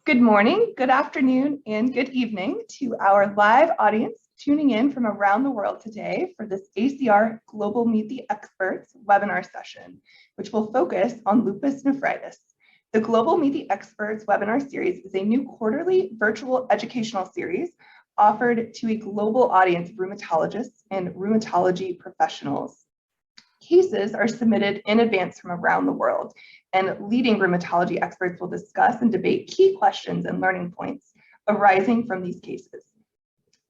Good morning, good afternoon, and good evening to our live audience tuning in from around the world today for this ACR Global Meet the Experts webinar session, which will focus on lupus nephritis. The Global Meet the Experts webinar series is a new quarterly virtual educational series offered to a global audience of rheumatologists and rheumatology professionals. Cases are submitted in advance from around the world, and leading rheumatology experts will discuss and debate key questions and learning points arising from these cases.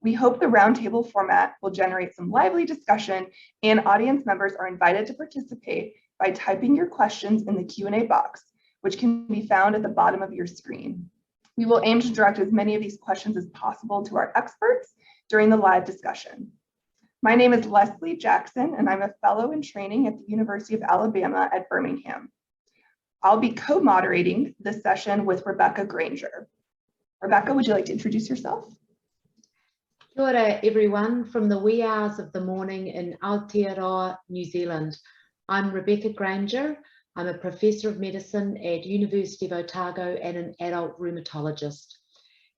We hope the roundtable format will generate some lively discussion, and audience members are invited to participate by typing your questions in the Q&A box, which can be found at the bottom of your screen. We will aim to direct as many of these questions as possible to our experts during the live discussion. My name is Leslie Jackson, and I'm a fellow in training at the University of Alabama at Birmingham. I'll be co-moderating this session with Rebecca Granger. Rebecca, would you like to introduce yourself? Kia ora, everyone, from the wee hours of the morning in Aotearoa, New Zealand. I'm Rebecca Granger. I'm a professor of medicine at University of Otago and an adult rheumatologist.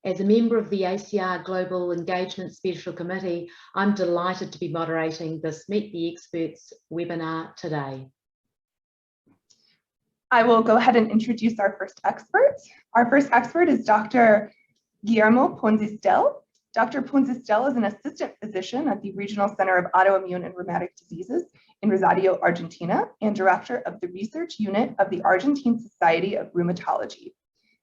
As a member of the ACR Global Engagement Special Committee, I'm delighted to be moderating this Meet the Experts webinar today. I will go ahead and introduce our first expert. Our first expert is Dr. Guillermo Ponzistel. Dr. Ponzistel is an assistant physician at the Regional Center of Autoimmune and Rheumatic Diseases in Rosario, Argentina, and director of the research unit of the Argentine Society of Rheumatology.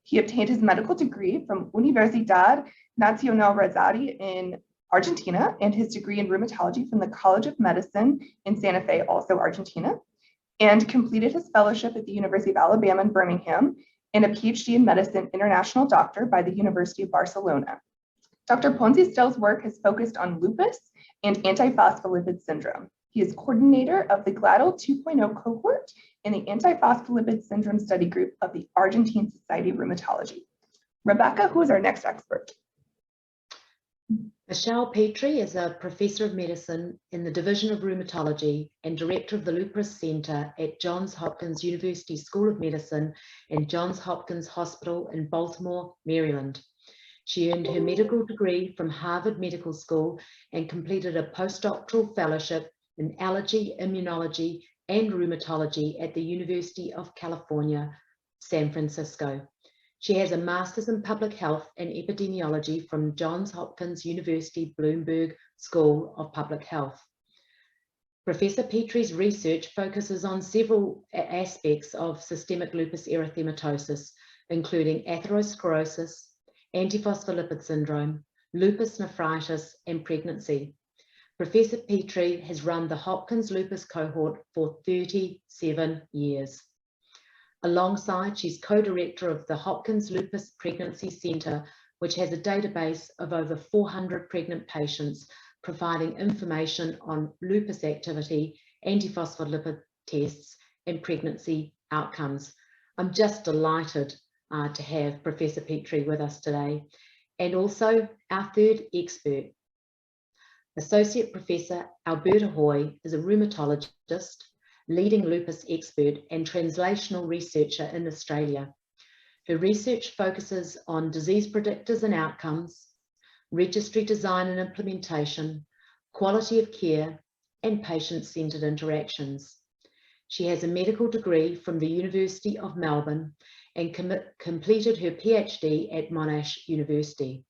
He obtained his medical degree from Universidad Nacional Rosario in Argentina and his degree in rheumatology from the College of Medicine in Santa Fe, also Argentina, and completed his fellowship at the University of Alabama in Birmingham and a PhD in medicine international doctor by the University of Barcelona. Dr. Ponzistel's work has focused on lupus and antiphospholipid syndrome. He is coordinator of the GLADL 2.0 cohort in the Antiphospholipid Syndrome Study Group of the Argentine Society of Rheumatology. Rebecca, who is our next expert? Michelle Petrie is a professor of medicine in the Division of Rheumatology and director of the Lupus Center at Johns Hopkins University School of Medicine and Johns Hopkins Hospital in Baltimore, Maryland. She earned her medical degree from Harvard Medical School and completed a postdoctoral fellowship in allergy, immunology, and rheumatology at the University of California, San Francisco. She has a master's in public health and epidemiology from Johns Hopkins University Bloomberg School of Public Health. Professor Petrie's research focuses on several aspects of systemic lupus erythematosus, including atherosclerosis, antiphospholipid syndrome, lupus nephritis, and pregnancy. Professor Petrie has run the Hopkins Lupus cohort for 37 years. Alongside, she's co-director of the Hopkins Lupus Pregnancy Center, which has a database of over 400 pregnant patients, providing information on lupus activity, antiphospholipid tests, and pregnancy outcomes. I'm just delighted to have Professor Petrie with us today. And also our third expert. Associate Professor Alberta Hoy is a rheumatologist, leading lupus expert and translational researcher in Australia. Her research focuses on disease predictors and outcomes, registry design and implementation, quality of care, and patient-centered interactions. She has a medical degree from the University of Melbourne and completed her PhD at Monash University.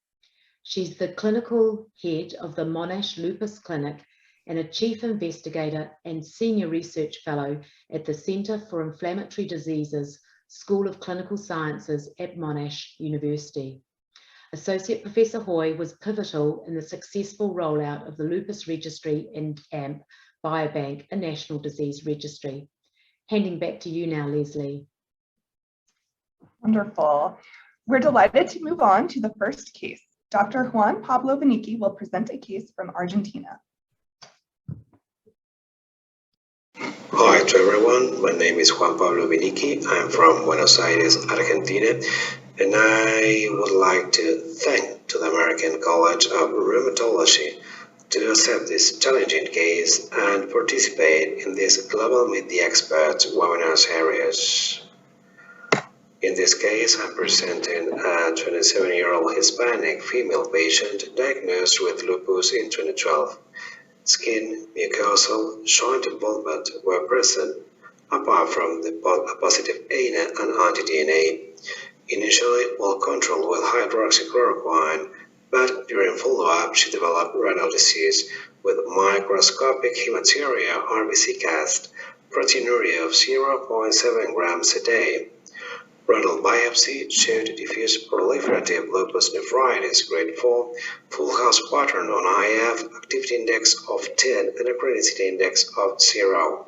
She's the clinical head of the Monash Lupus Clinic and a chief investigator and senior research fellow at the Centre for Inflammatory Diseases, School of Clinical Sciences at Monash University. Associate Professor Hoy was pivotal in the successful rollout of the Lupus Registry and AMP Biobank, a national disease registry. Handing back to you now, Leslie. Wonderful. We're delighted to move on to the first case. Dr. Juan Pablo Vinicky will present a case from Argentina. Hi to everyone, my name is Juan Pablo Vinicky. I'm from Buenos Aires, Argentina, and I would like to thank to the American College of Rheumatology to accept this challenging case and participate in this Global Meet the Experts webinar series. In this case, I'm presenting a 27-year-old Hispanic female patient diagnosed with lupus in 2012. Skin, mucosal, joint involvement were present, apart from the positive ANA and anti-DNA. Initially well controlled with hydroxychloroquine, but during follow-up she developed renal disease with microscopic hematuria, RBC cast, proteinuria of 0.7 grams a day. Renal biopsy showed diffuse proliferative lupus nephritis grade 4, full house pattern on IF, activity index of 10 and a chronicity index of 0.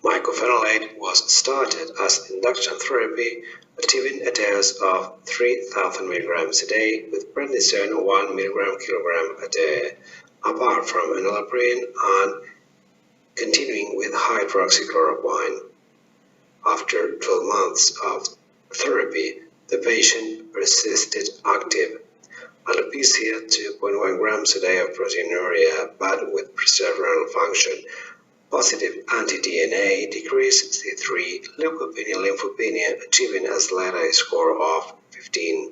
Mycophenolate was started as induction therapy, achieving a dose of 3,000 mg a day with prednisone 1 mg/kg a day, apart from enalaprine and continuing with hydroxychloroquine. After 12 months of therapy, the patient persisted active. Alopecia 2.1 grams a day of proteinuria, but with preserved renal function. Positive anti-DNA decreased C3 leukopenia-lymphopenia, achieving a SLEDAI score of 15.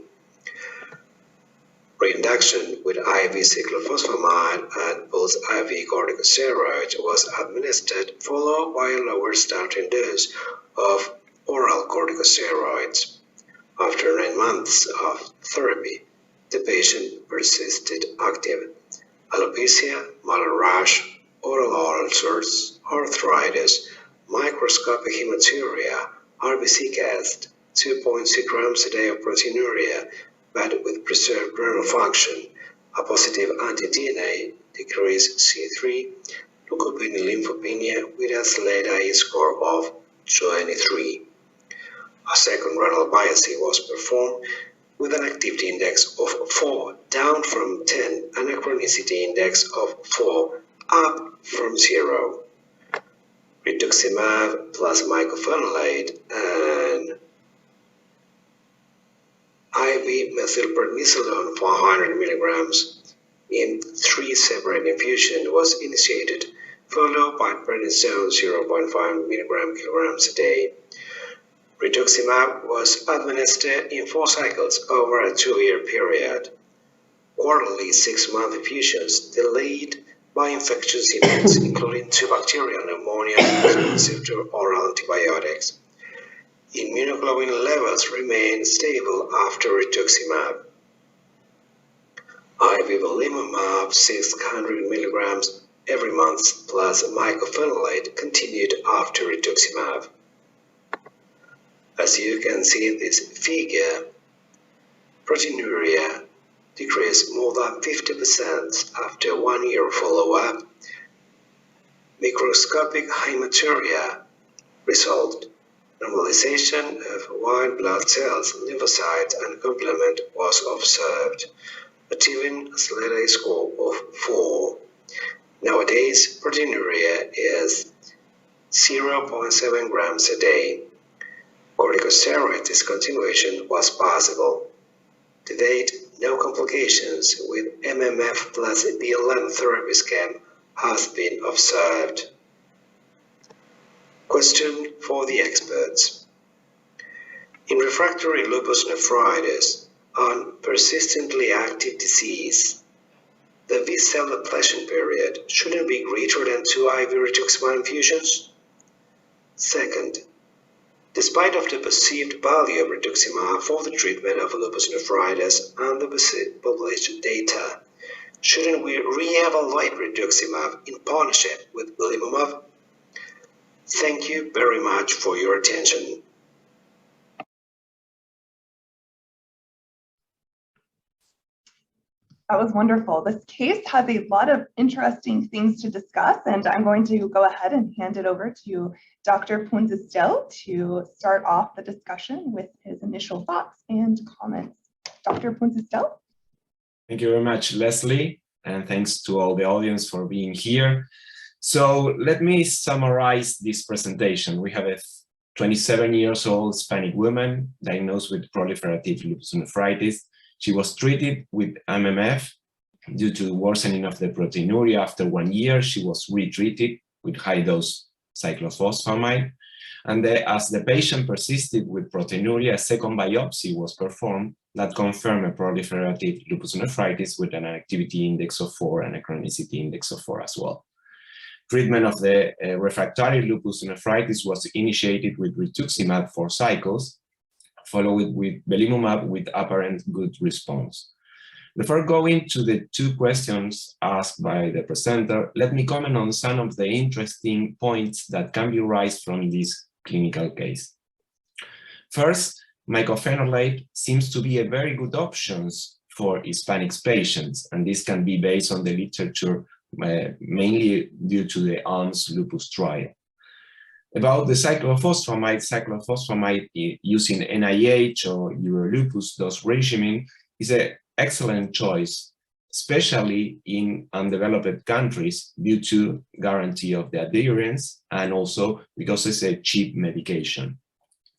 Reinduction with IV cyclophosphamide and pulse IV corticosteroid was administered, followed by a lower starting dose of oral corticosteroids. After 9 months of therapy, the patient persisted active. Alopecia, molar rash, oral ulcers, arthritis, microscopic hematuria, RBC cast, 2.6 grams a day of proteinuria, but with preserved renal function, a positive anti-DNA, decreased C3, leukopenia-lymphopenia with a SLEDAI score of 23. A second renal biopsy was performed with an activity index of 4, down from 10, and a chronicity index of 4, up from 0. Rituximab plus mycophenolate and IV methylprednisolone 400 mg in 3 separate infusions was initiated, followed by prednisone 0.5 mg/kg a day. Rituximab was administered in 4 cycles over a 2-year period. Quarterly 6-month infusions delayed by infectious events, including 2 bacterial pneumonia responsive to oral antibiotics. Immunoglobulin levels remained stable after rituximab. IV belimumab 600 mg every month plus mycophenolate continued after rituximab. As you can see in this figure, proteinuria decreased more than 50% after 1 year follow-up. Microscopic hematuria resolved. Normalization of white blood cells, lymphocytes, and complement was observed, achieving a SLEDAI score of 4. Nowadays, proteinuria is 0.7 grams a day. Corticosteroid discontinuation was possible. To date, no complications with MMF plus BLM therapy scheme has been observed. Question for the experts. In refractory lupus nephritis and persistently active disease, the V-cell depletion period shouldn't be greater than 2 IV rituximab infusions? Second, despite of the perceived value of rituximab for the treatment of lupus nephritis and the published data, shouldn't we re-evaluate rituximab in partnership with belimumab? Thank you very much for your attention. That was wonderful. This case has a lot of interesting things to discuss, and I'm going to go ahead and hand it over to Dr. Punzistel to start off the discussion with his initial thoughts and comments. Dr. Punzistel? Thank you very much, Leslie, and thanks to all the audience for being here. So let me summarize this presentation. We have a 27-year-old Hispanic woman diagnosed with proliferative lupus nephritis. She was treated with MMF. Due to worsening of the proteinuria after 1 year, she was retreated with high-dose cyclophosphamide. And as the patient persisted with proteinuria, a second biopsy was performed that confirmed a proliferative lupus nephritis with an activity index of 4 and a chronicity index of 4 as well. Treatment of the refractory lupus nephritis was initiated with rituximab 4 cycles, followed with belimumab with apparent good response. Before going to the 2 questions asked by the presenter, let me comment on some of the interesting points that can be raised from this clinical case. First, mycophenolate seems to be a very good option for Hispanic patients, and this can be based on the literature mainly due to the ALMS lupus trial. About the cyclophosphamide using NIH or Eurolupus dose regimen is an excellent choice, especially in undeveloped countries due to guarantee of the adherence and also because it's a cheap medication,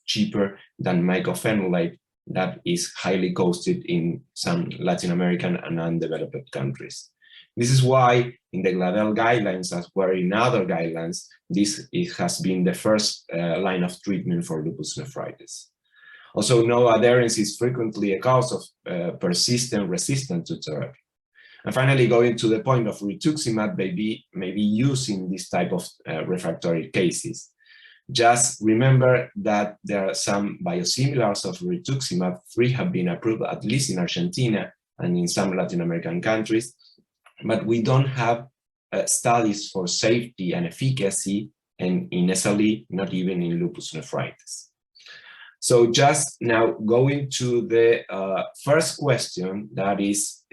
cheaper than mycophenolate that is highly costed in some Latin American and undeveloped countries. This is why in the GLADEL guidelines, as well in other guidelines, it has been the first line of treatment for lupus nephritis. Also, no adherence is frequently a cause of persistent resistance to therapy. And finally, going to the point of rituximab may be used in this type of refractory cases. Just remember that there are some biosimilars of rituximab. 3 have been approved, at least in Argentina and in some Latin American countries, but we don't have studies for safety and efficacy in SLE, not even in lupus nephritis. So just now going to the first question, that is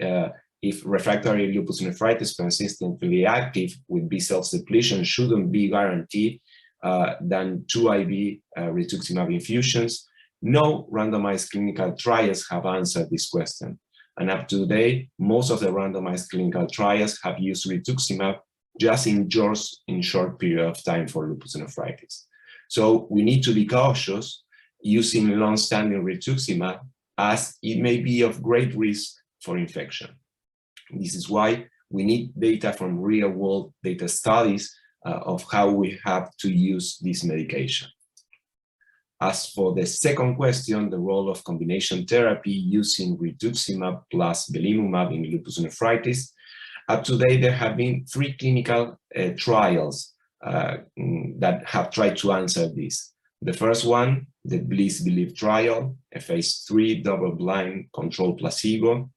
if refractory lupus nephritis persistently active with B cells depletion shouldn't be guaranteed than 2 IV rituximab infusions. No randomized clinical trials have answered this question. And up to date, most of the randomized clinical trials have used rituximab just in short period of time for lupus nephritis. So we need to be cautious using long-standing rituximab as it may be of great risk for infection. This is why we need data from real-world data studies of how we have to use this medication. As for the second question, the role of combination therapy using rituximab plus belimumab in lupus nephritis, up to date there have been 3 clinical trials that have tried to answer this. The first one, the BLISS-BELIEVE trial, a phase 3 double-blind controlled placebo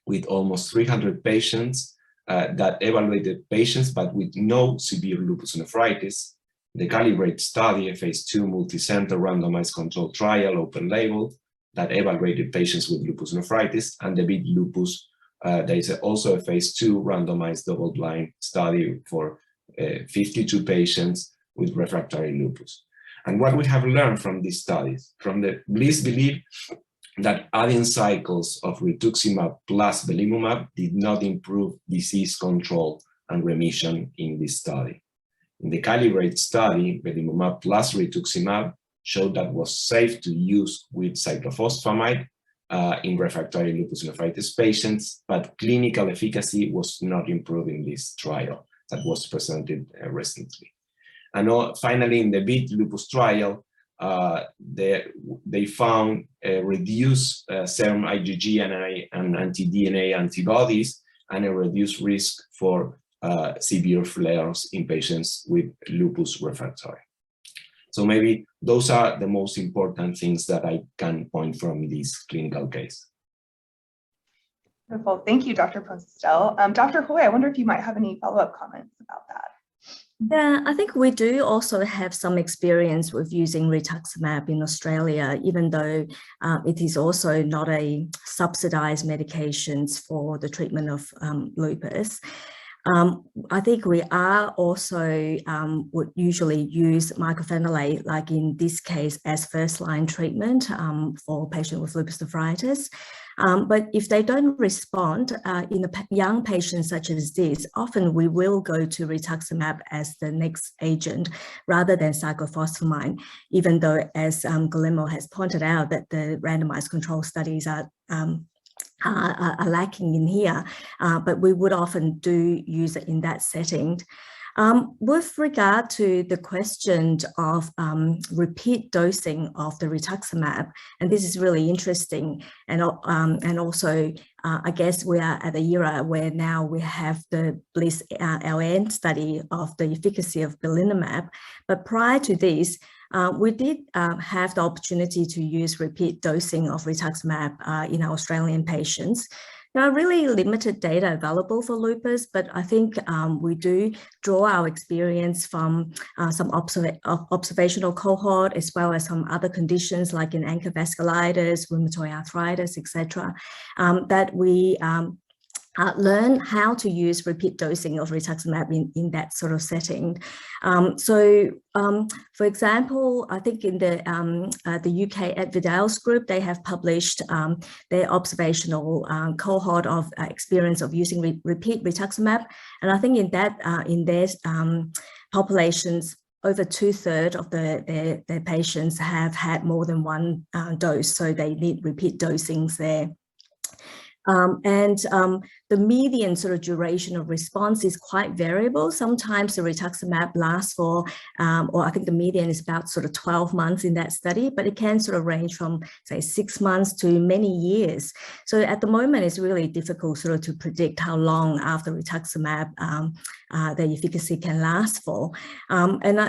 with almost 300 patients that evaluated patients but with no severe lupus nephritis. The CALIBRATE study, a phase 2 multi-center randomized controlled trial, open label, that evaluated patients with lupus nephritis, and the BEAT Lupus, there is also a phase 2 randomized double-blind study for 52 patients with refractory lupus. And what we have learned from these studies, from the BLISS-BELIEVE, that adding cycles of rituximab plus belimumab did not improve disease control and remission in this study. In the CALIBRATE study, belimumab plus rituximab showed that was safe to use with cyclophosphamide in refractory lupus nephritis patients, but clinical efficacy was not improved in this trial that was presented recently. And finally, in the BEAT Lupus trial, they found reduced serum IgG and anti-DNA antibodies and a reduced risk for severe flares in patients with lupus refractory. So maybe those are the most important things that I can point from this clinical case. Wonderful. Thank you, Dr. Ponce-Estelle. Dr. Hoy, I wonder if you might have any follow-up comments about that. Yeah, I think we do also have some experience with using rituximab in Australia, even though it is also not a subsidized medications for the treatment of lupus. I think we are also would usually use mycophenolate, like in this case, as first-line treatment for patients with lupus nephritis. But if they don't respond in a young patients such as this, often we will go to rituximab as the next agent rather than cyclophosphamide, even though, as Guillermo has pointed out, that the randomized control studies are lacking in here, but we would often do use it in that setting. With regard to the question of repeat dosing of the rituximab, and this is really interesting, and also I guess we are at the era where now we have the BLISS-LN study of the efficacy of belimumab, but prior to this, we did have the opportunity to use repeat dosing of rituximab in our Australian patients. There are really limited data available for lupus, but I think we do draw our experience from some observational cohort, as well as some other conditions like in ANCA vasculitis, rheumatoid arthritis, etc., that we learn how to use repeat dosing of rituximab in that sort of setting. For example, I think in the UK at Vidal's group, they have published their observational cohort of experience of using repeat rituximab. And I think in that, in their populations, over 2/3 of their patients have had more than one dose, so they need repeat dosings there. The median sort of duration of response is quite variable. Sometimes the rituximab lasts for, or I think the median is about sort of 12 months in that study, but it can sort of range from, say, 6 months to many years. So at the moment, it's really difficult sort of to predict how long after rituximab the efficacy can last for.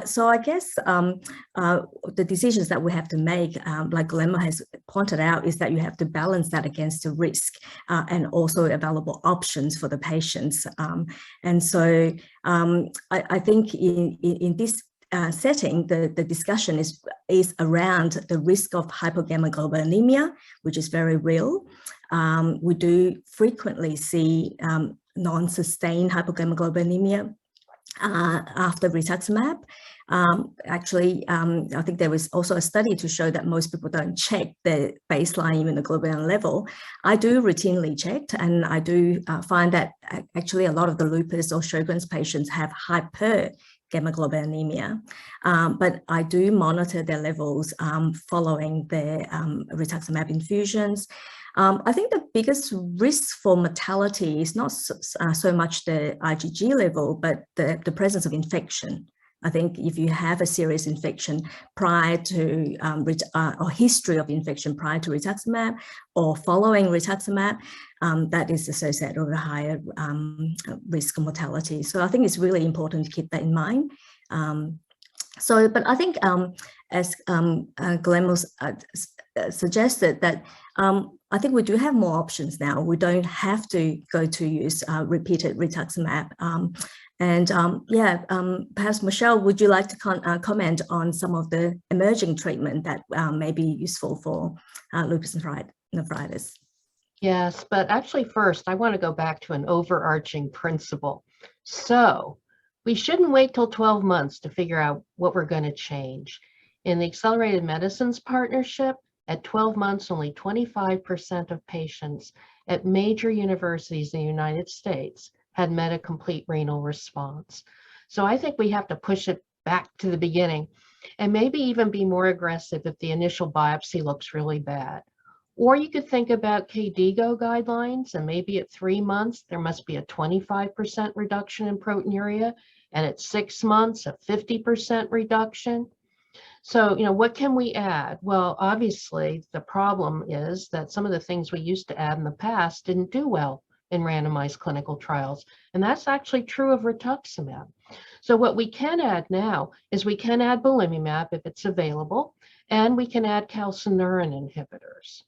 So I guess the decisions that we have to make, like Guillermo has pointed out, is that you have to balance that against the risk and also available options for the patients. I think in this setting, the discussion is around the risk of hypogammaglobulinemia, which is very real. We do frequently see non-sustained hypogammaglobulinemia after rituximab. Actually, I think there was also a study to show that most people don't check the baseline immunoglobulin level. I do routinely check, and I do find that actually a lot of the lupus or Sjogren's patients have hypergammaglobulinemia, but I do monitor their levels following the rituximab infusions. I think the biggest risk for mortality is not so much the IgG level, but the presence of infection. I think if you have a serious infection prior to, or history of infection prior to rituximab or following rituximab, that is associated with a higher risk of mortality. So I think it's really important to keep that in mind. But I think as Guillermo suggested, that I think we do have more options now. We don't have to go to use repeated rituximab. Perhaps Michelle, would you like to comment on some of the emerging treatment that may be useful for lupus nephritis? Yes, but actually first, I want to go back to an overarching principle. So we shouldn't wait till 12 months to figure out what we're going to change. In the Accelerated Medicines Partnership, at 12 months, only 25% of patients at major universities in the United States had met a complete renal response. So I think we have to push it back to the beginning and maybe even be more aggressive if the initial biopsy looks really bad. Or you could think about KDIGO guidelines, and maybe at 3 months, there must be a 25% reduction in proteinuria, and at 6 months, a 50% reduction. So, what can we add? Well, obviously, the problem is that some of the things we used to add in the past didn't do well in randomized clinical trials. And that's actually true of rituximab. So what we can add now is we can add belimumab if it's available, and we can add calcineurin inhibitors.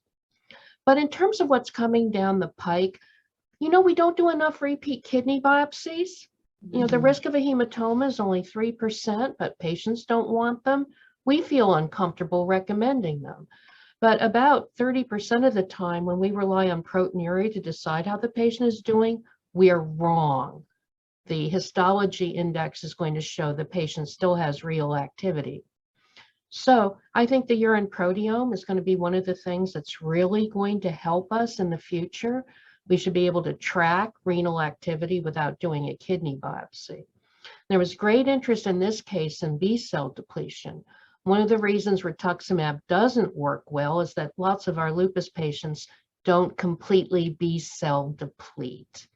But in terms of what's coming down the pike, we don't do enough repeat kidney biopsies. The risk of a hematoma is only 3%, but patients don't want them. We feel uncomfortable recommending them. But about 30% of the time when we rely on proteinuria to decide how the patient is doing, we are wrong. The histology index is going to show the patient still has renal activity. So I think the urine proteome is going to be one of the things that's really going to help us in the future. We should be able to track renal activity without doing a kidney biopsy. There was great interest in this case in B-cell depletion. One of the reasons rituximab doesn't work well is that lots of our lupus patients don't completely B-cell deplete.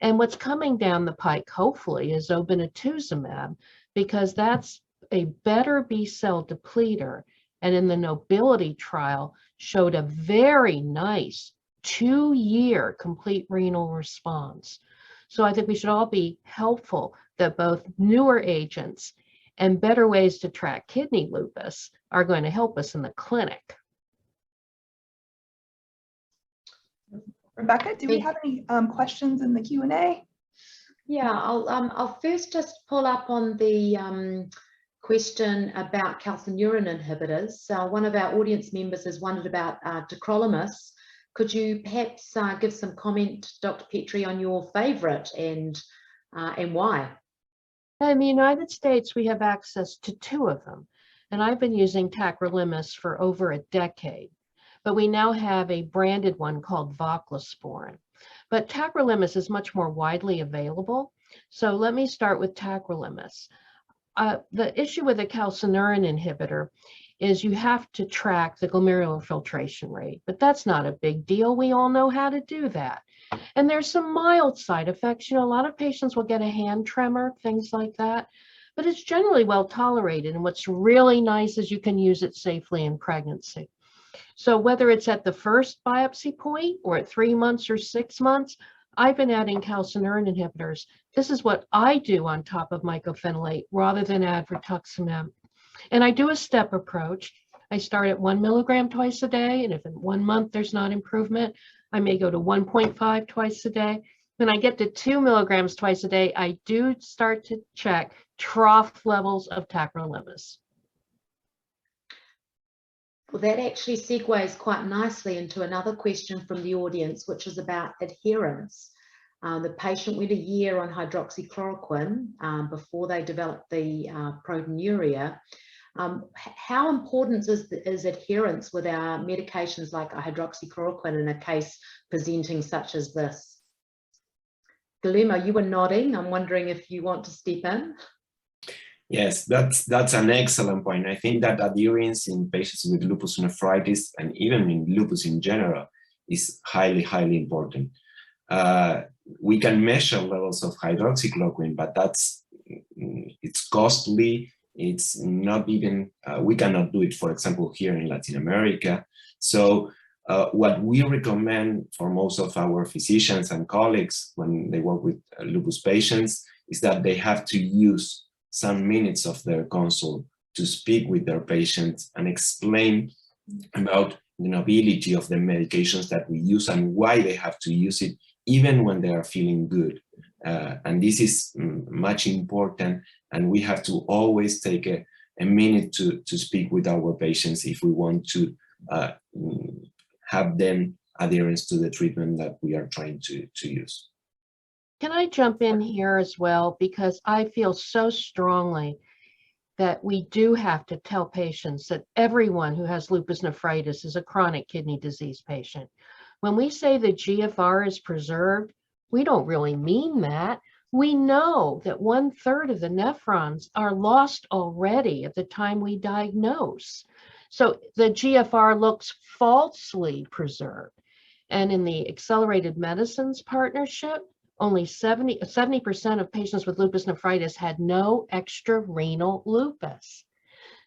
And what's coming down the pike, hopefully, is obinutuzumab, because that's a better B-cell depleter. And in the Nobility trial, showed a very nice 2-year complete renal response. So I think we should all be helpful that both newer agents and better ways to track kidney lupus are going to help us in the clinic. Rebecca, do we have any questions in the Q&A? Yeah, I'll first just pull up on the question about calcineurin inhibitors. One of our audience members has wondered about tacrolimus. Could you perhaps give some comment, Dr. Petrie, on your favorite and why? In the United States, we have access to 2 of them, and I've been using tacrolimus for over a decade, but we now have a branded one called voclosporin. But tacrolimus is much more widely available. So let me start with tacrolimus. The issue with a calcineurin inhibitor is you have to track the glomerular filtration rate, but that's not a big deal. We all know how to do that. And there's some mild side effects. A lot of patients will get a hand tremor, things like that, but it's generally well tolerated. And what's really nice is you can use it safely in pregnancy. So whether it's at the first biopsy point or at 3 months or 6 months, I've been adding calcineurin inhibitors. This is what I do on top of mycophenolate rather than add rituximab. And I do a step approach. I start at 1 milligram twice a day, and if in 1 month there's not improvement, I may go to 1.5 twice a day. When I get to 2 milligrams twice a day, I do start to check trough levels of tacrolimus. Well, that actually segues quite nicely into another question from the audience, which is about adherence. The patient went a year on hydroxychloroquine before they developed the proteinuria. How important is adherence with our medications like hydroxychloroquine in a case presenting such as this? Guillermo, you were nodding. I'm wondering if you want to step in. Yes, that's an excellent point. I think that adherence in patients with lupus nephritis and even in lupus in general is highly, highly important. We can measure levels of hydroxychloroquine, but it's costly. It's not even, we cannot do it, for example, here in Latin America. So what we recommend for most of our physicians and colleagues when they work with lupus patients is that they have to use some minutes of their consult to speak with their patients and explain about the nobility of the medications that we use and why they have to use it even when they are feeling good. And this is much important, and we have to always take a minute to speak with our patients if we want to have them adherence to the treatment that we are trying to use. Can I jump in here as well? Because I feel so strongly that we do have to tell patients that everyone who has lupus nephritis is a chronic kidney disease patient. When we say the GFR is preserved, we don't really mean that. We know that 1/3 of the nephrons are lost already at the time we diagnose. So the GFR looks falsely preserved. And in the Accelerated Medicines Partnership, only 70% of patients with lupus nephritis had no extrarenal lupus.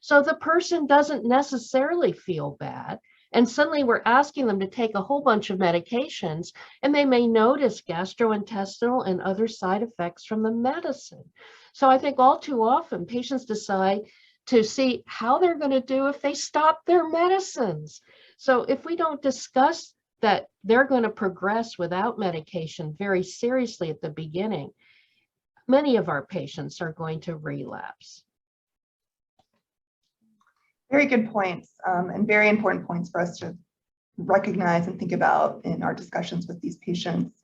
So the person doesn't necessarily feel bad. And suddenly we're asking them to take a whole bunch of medications, and they may notice gastrointestinal and other side effects from the medicine. So I think all too often patients decide to see how they're going to do if they stop their medicines. So if we don't discuss that they're going to progress without medication very seriously at the beginning, many of our patients are going to relapse. Very good points, and very important points for us to recognize and think about in our discussions with these patients.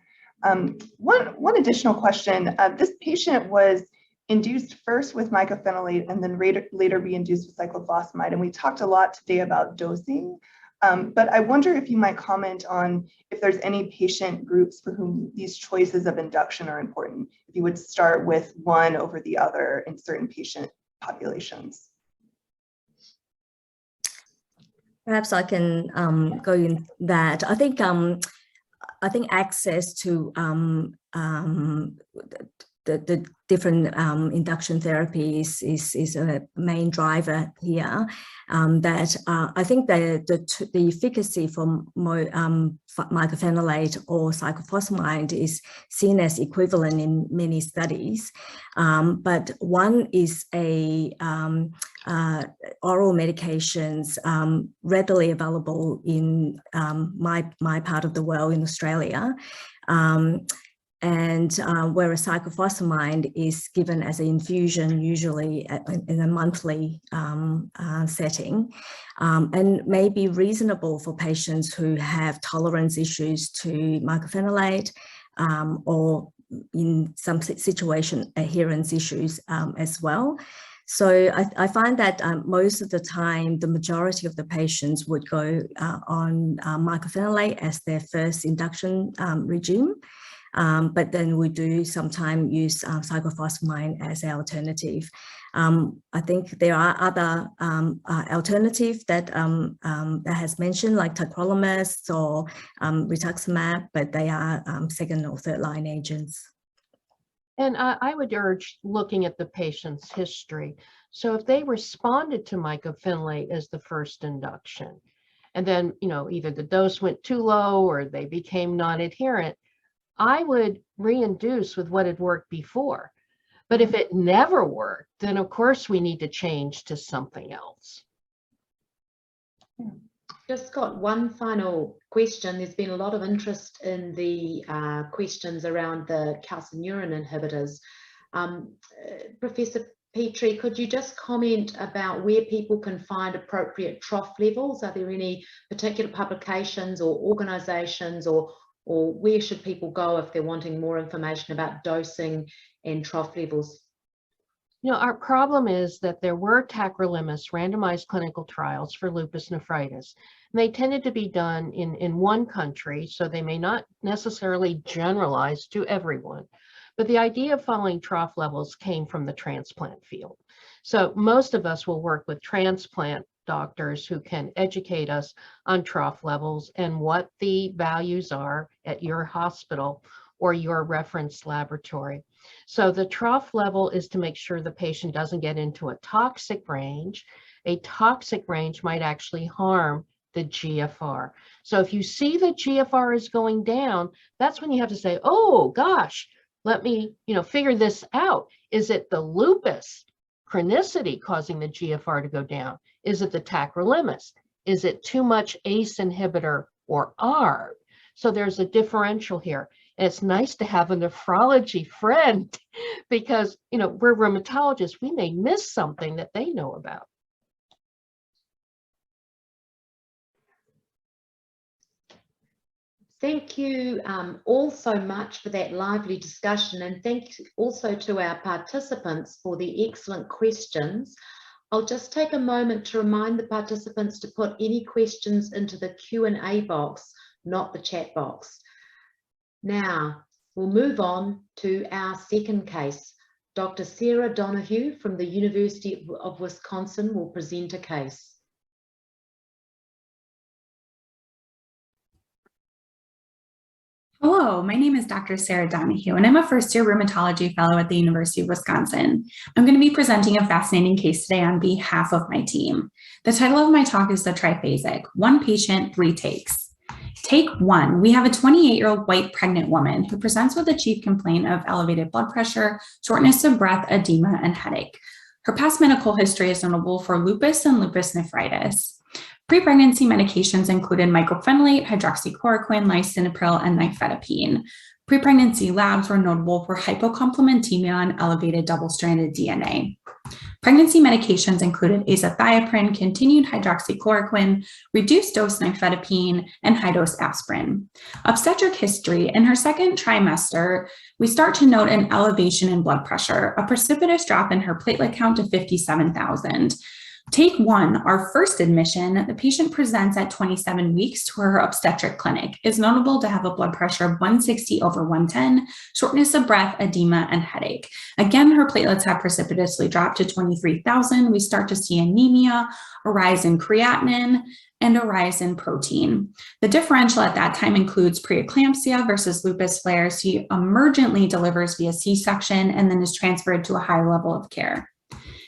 One additional question, this patient was induced first with mycophenolate and then later re-induced with cyclophosphamide, and we talked a lot today about dosing. But I wonder if you might comment on if there's any patient groups for whom these choices of induction are important, if you would start with one over the other in certain patient populations. Perhaps I can go in that. I think I think access to the different induction therapies is a main driver here. That I think the efficacy for mycophenolate or cyclophosphamide is seen as equivalent in many studies, but one is a oral medications readily available in my part of the world in Australia. Whereas cyclophosphamide is given as an infusion, usually in a monthly setting, and may be reasonable for patients who have tolerance issues to mycophenolate or in some situation adherence issues as well. So I find that most of the time, the majority of the patients would go on mycophenolate as their first induction regime. But then we do sometimes use cyclophosphamide as an alternative. I think there are other alternatives that has mentioned, like tacrolimus or rituximab, but they are second or third line agents. And I would urge looking at the patient's history. So if they responded to mycophenolate as the first induction, and then, you know, either the dose went too low or they became non-adherent, I would reinduce with what had worked before. But if it never worked, then of course we need to change to something else. Just got one final question. There's been a lot of interest in the questions around the calcineurin inhibitors. Professor Petrie, could you just comment about where people can find appropriate trough levels? Are there any particular publications or organizations, or where should people go if they're wanting more information about dosing and trough levels? You know, our problem is that there were tacrolimus randomized clinical trials for lupus nephritis. And they tended to be done in one country, so they may not necessarily generalize to everyone. But the idea of following trough levels came from the transplant field. So most of us will work with transplant doctors who can educate us on trough levels and what the values are at your hospital or your reference laboratory. So the trough level is to make sure the patient doesn't get into a toxic range. A toxic range might actually harm the GFR. So if you see the GFR is going down, that's when you have to say, oh gosh, let me, figure this out. Is it the lupus chronicity causing the GFR to go down? Is it the tacrolimus? Is it too much ACE inhibitor or ARB? So there's a differential here. And it's nice to have a nephrology friend because, we're rheumatologists. We may miss something that they know about. Thank you all so much for that lively discussion, and thanks also to our participants for the excellent questions. I'll just take a moment to remind the participants to put any questions into the Q&A box, not the chat box. Now, we'll move on to our second case. Dr. Sarah Donoghue from the University of Wisconsin will present a case. Hello, my name is Dr. Sarah Donoghue, and I'm a first-year rheumatology fellow at the University of Wisconsin. I'm going to be presenting a fascinating case today on behalf of my team. The title of my talk is The Triphasic, 1 patient, 3 takes. Take 1, we have a 28-year-old white pregnant woman who presents with a chief complaint of elevated blood pressure, shortness of breath, edema, and headache. Her past medical history is notable for lupus and lupus nephritis. Pre-pregnancy medications included mycophenolate, hydroxychloroquine, lisinopril, and nifedipine. Pre-pregnancy labs were notable for hypocomplementemia and elevated double-stranded DNA. Pregnancy medications included azathioprine, continued hydroxychloroquine, reduced-dose nifedipine, and high-dose aspirin. Obstetric history: in her second trimester, we start to note an elevation in blood pressure, a precipitous drop in her platelet count to 57,000. Take 1, our first admission, the patient presents at 27 weeks to her obstetric clinic. Is notable to have a blood pressure of 160/110, shortness of breath, edema, and headache. Again, her platelets have precipitously dropped to 23,000. We start to see anemia, a rise in creatinine, and a rise in protein. The differential at that time includes preeclampsia versus lupus flare. She emergently delivers via C-section and then is transferred to a higher level of care.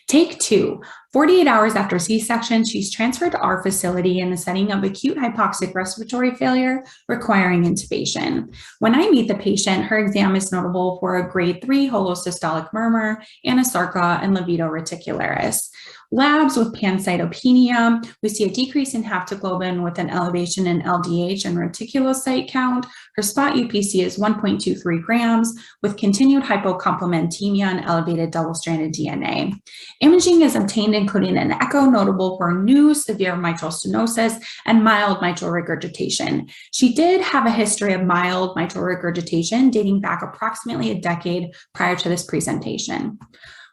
Take 2, 48 hours after C-section, she's transferred to our facility in the setting of acute hypoxic respiratory failure requiring intubation. When I meet the patient, her exam is notable for a grade 3 holosystolic murmur, anasarca, and livedo reticularis. Labs with pancytopenia, we see a decrease in haptoglobin with an elevation in LDH and reticulocyte count. Her spot UPC is 1.23 grams with continued hypocomplementemia and elevated double-stranded DNA. Imaging is obtained including an echo notable for new severe mitral stenosis and mild mitral regurgitation. She did have a history of mild mitral regurgitation dating back approximately a decade prior to this presentation.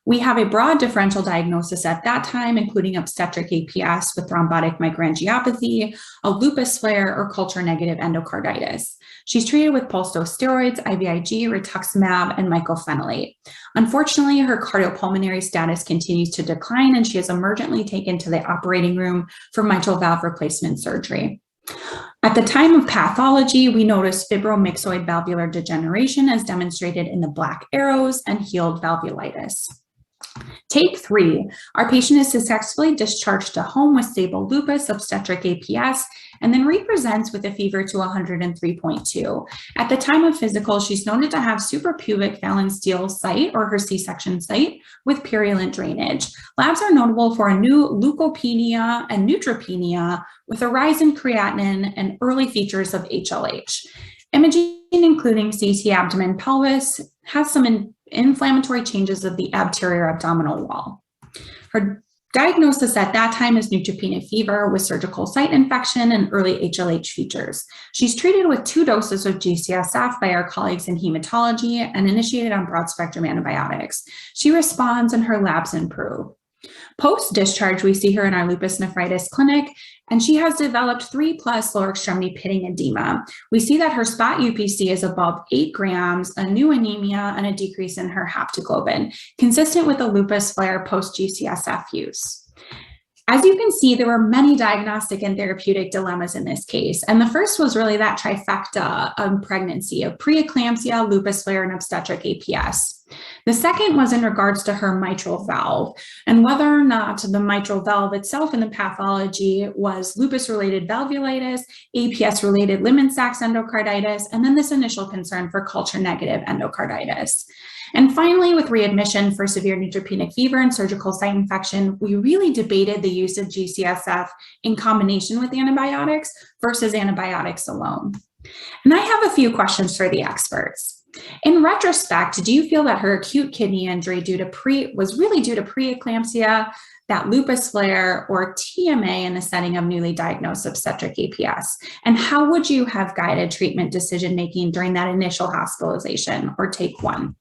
We have a broad differential diagnosis at that time, including obstetric APS with thrombotic microangiopathy, a lupus flare, or culture-negative endocarditis. She's treated with pulse dose steroids, IVIG, rituximab, and mycophenolate. Unfortunately, her cardiopulmonary status continues to decline, and she is emergently taken to the operating room for mitral valve replacement surgery. At the time of pathology, we noticed fibromyxoid valvular degeneration as demonstrated in the black arrows and healed valvulitis. Take 3, our patient is successfully discharged to home with stable lupus, obstetric APS, and then represents with a fever to 103.2. At the time of physical, she's noted to have suprapubic phalansteal site or her C-section site with purulent drainage. Labs are notable for a new leukopenia and neutropenia with a rise in creatinine and early features of HLH. Imaging, including CT abdomen pelvis, has some inflammatory changes of the anterior abdominal wall. Her diagnosis at that time is neutropenic fever with surgical site infection and early HLH features. She's treated with 2 doses of G-CSF by our colleagues in hematology and initiated on broad spectrum antibiotics. She responds and her labs improve. Post-discharge, we see her in our lupus nephritis clinic, and she has developed 3+ lower extremity pitting edema. We see that her spot UPC is above 8 grams, a new anemia, and a decrease in her haptoglobin, consistent with the lupus flare post-G-CSF use. As you can see, there were many diagnostic and therapeutic dilemmas in this case. And the first was really that trifecta of pregnancy of preeclampsia, lupus flare, and obstetric APS. The second was in regards to her mitral valve and whether or not the mitral valve itself in the pathology was lupus-related valvulitis, APS-related Lemon-Sachs endocarditis, and then this initial concern for culture-negative endocarditis. And finally, with readmission for severe neutropenic fever and surgical site infection, we really debated the use of G-CSF in combination with antibiotics versus antibiotics alone. And I have a few questions for the experts. In retrospect, do you feel that her acute kidney injury was really due to preeclampsia, that lupus flare, or TMA in the setting of newly diagnosed obstetric APS? And how would you have guided treatment decision-making during that initial hospitalization, or take 1?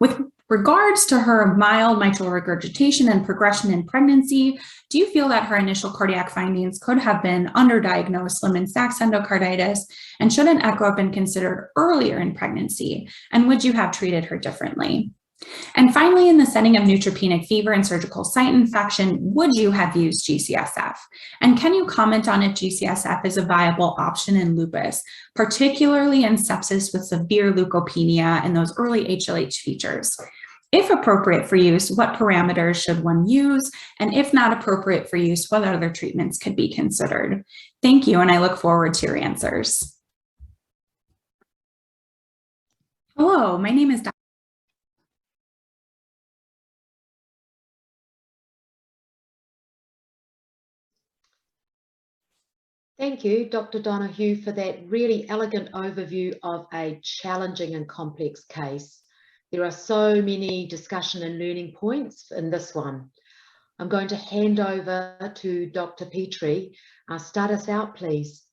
With regards to her mild mitral regurgitation and progression in pregnancy, do you feel that her initial cardiac findings could have been underdiagnosed Lemon-Sachs endocarditis, and should an echo have been considered earlier in pregnancy? And would you have treated her differently? And finally, in the setting of neutropenic fever and surgical site infection, would you have used G-CSF? And can you comment on if G-CSF is a viable option in lupus, particularly in sepsis with severe leukopenia and those early HLH features? If appropriate for use, what parameters should one use? And if not appropriate for use, what other treatments could be considered? Thank you, and I look forward to your answers. Hello, my name is Dr. Thank you, Dr. Donoghue, for that really elegant overview of a challenging and complex case. There are so many discussion and learning points in this one. I'm going to hand over to Dr. Petrie. Start us out, please.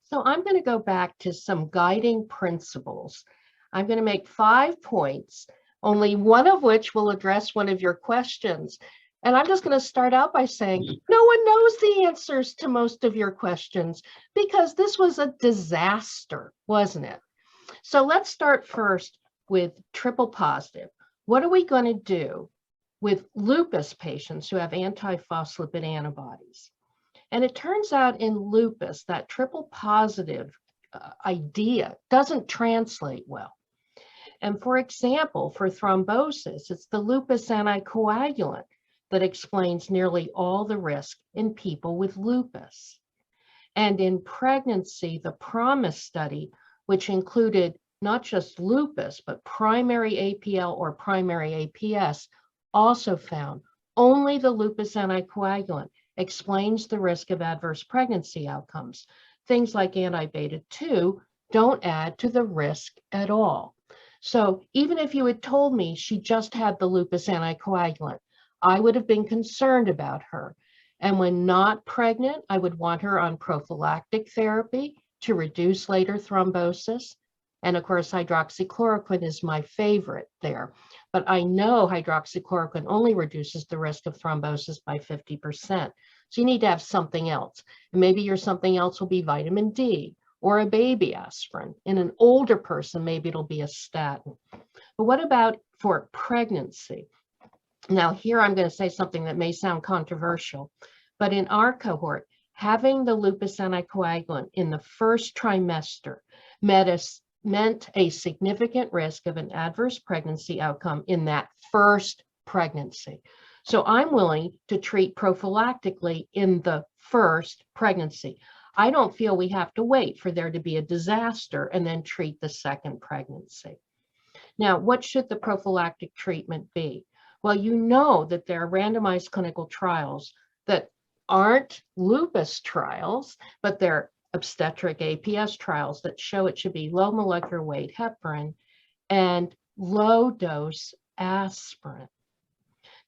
So I'm going to go back to some guiding principles. I'm going to make 5 points, only one of which will address one of your questions. And I'm just going to start out by saying, no one knows the answers to most of your questions because this was a disaster, wasn't it? So let's start first with triple positive. What are we going to do with lupus patients who have anti-phospholipid antibodies? And it turns out in lupus, that triple positive idea doesn't translate well. And for example, for thrombosis, it's the lupus anticoagulant that explains nearly all the risk in people with lupus. And in pregnancy, the PROMISE study, which included not just lupus, but primary APL or primary APS, also found only the lupus anticoagulant explains the risk of adverse pregnancy outcomes. Things like anti-beta 2 don't add to the risk at all. So even if you had told me she just had the lupus anticoagulant, I would have been concerned about her. And when not pregnant, I would want her on prophylactic therapy to reduce later thrombosis. And of course, hydroxychloroquine is my favorite there. But I know hydroxychloroquine only reduces the risk of thrombosis by 50%. So you need to have something else. And maybe your something else will be vitamin D or a baby aspirin. In an older person, maybe it'll be a statin. But what about for pregnancy? Now, here I'm going to say something that may sound controversial, but in our cohort, having the lupus anticoagulant in the first trimester meant a significant risk of an adverse pregnancy outcome in that first pregnancy. So I'm willing to treat prophylactically in the first pregnancy. I don't feel we have to wait for there to be a disaster and then treat the second pregnancy. Now, what should the prophylactic treatment be? Well, you know that there are randomized clinical trials that aren't lupus trials, but they're obstetric APS trials that show it should be low molecular weight heparin and low dose aspirin.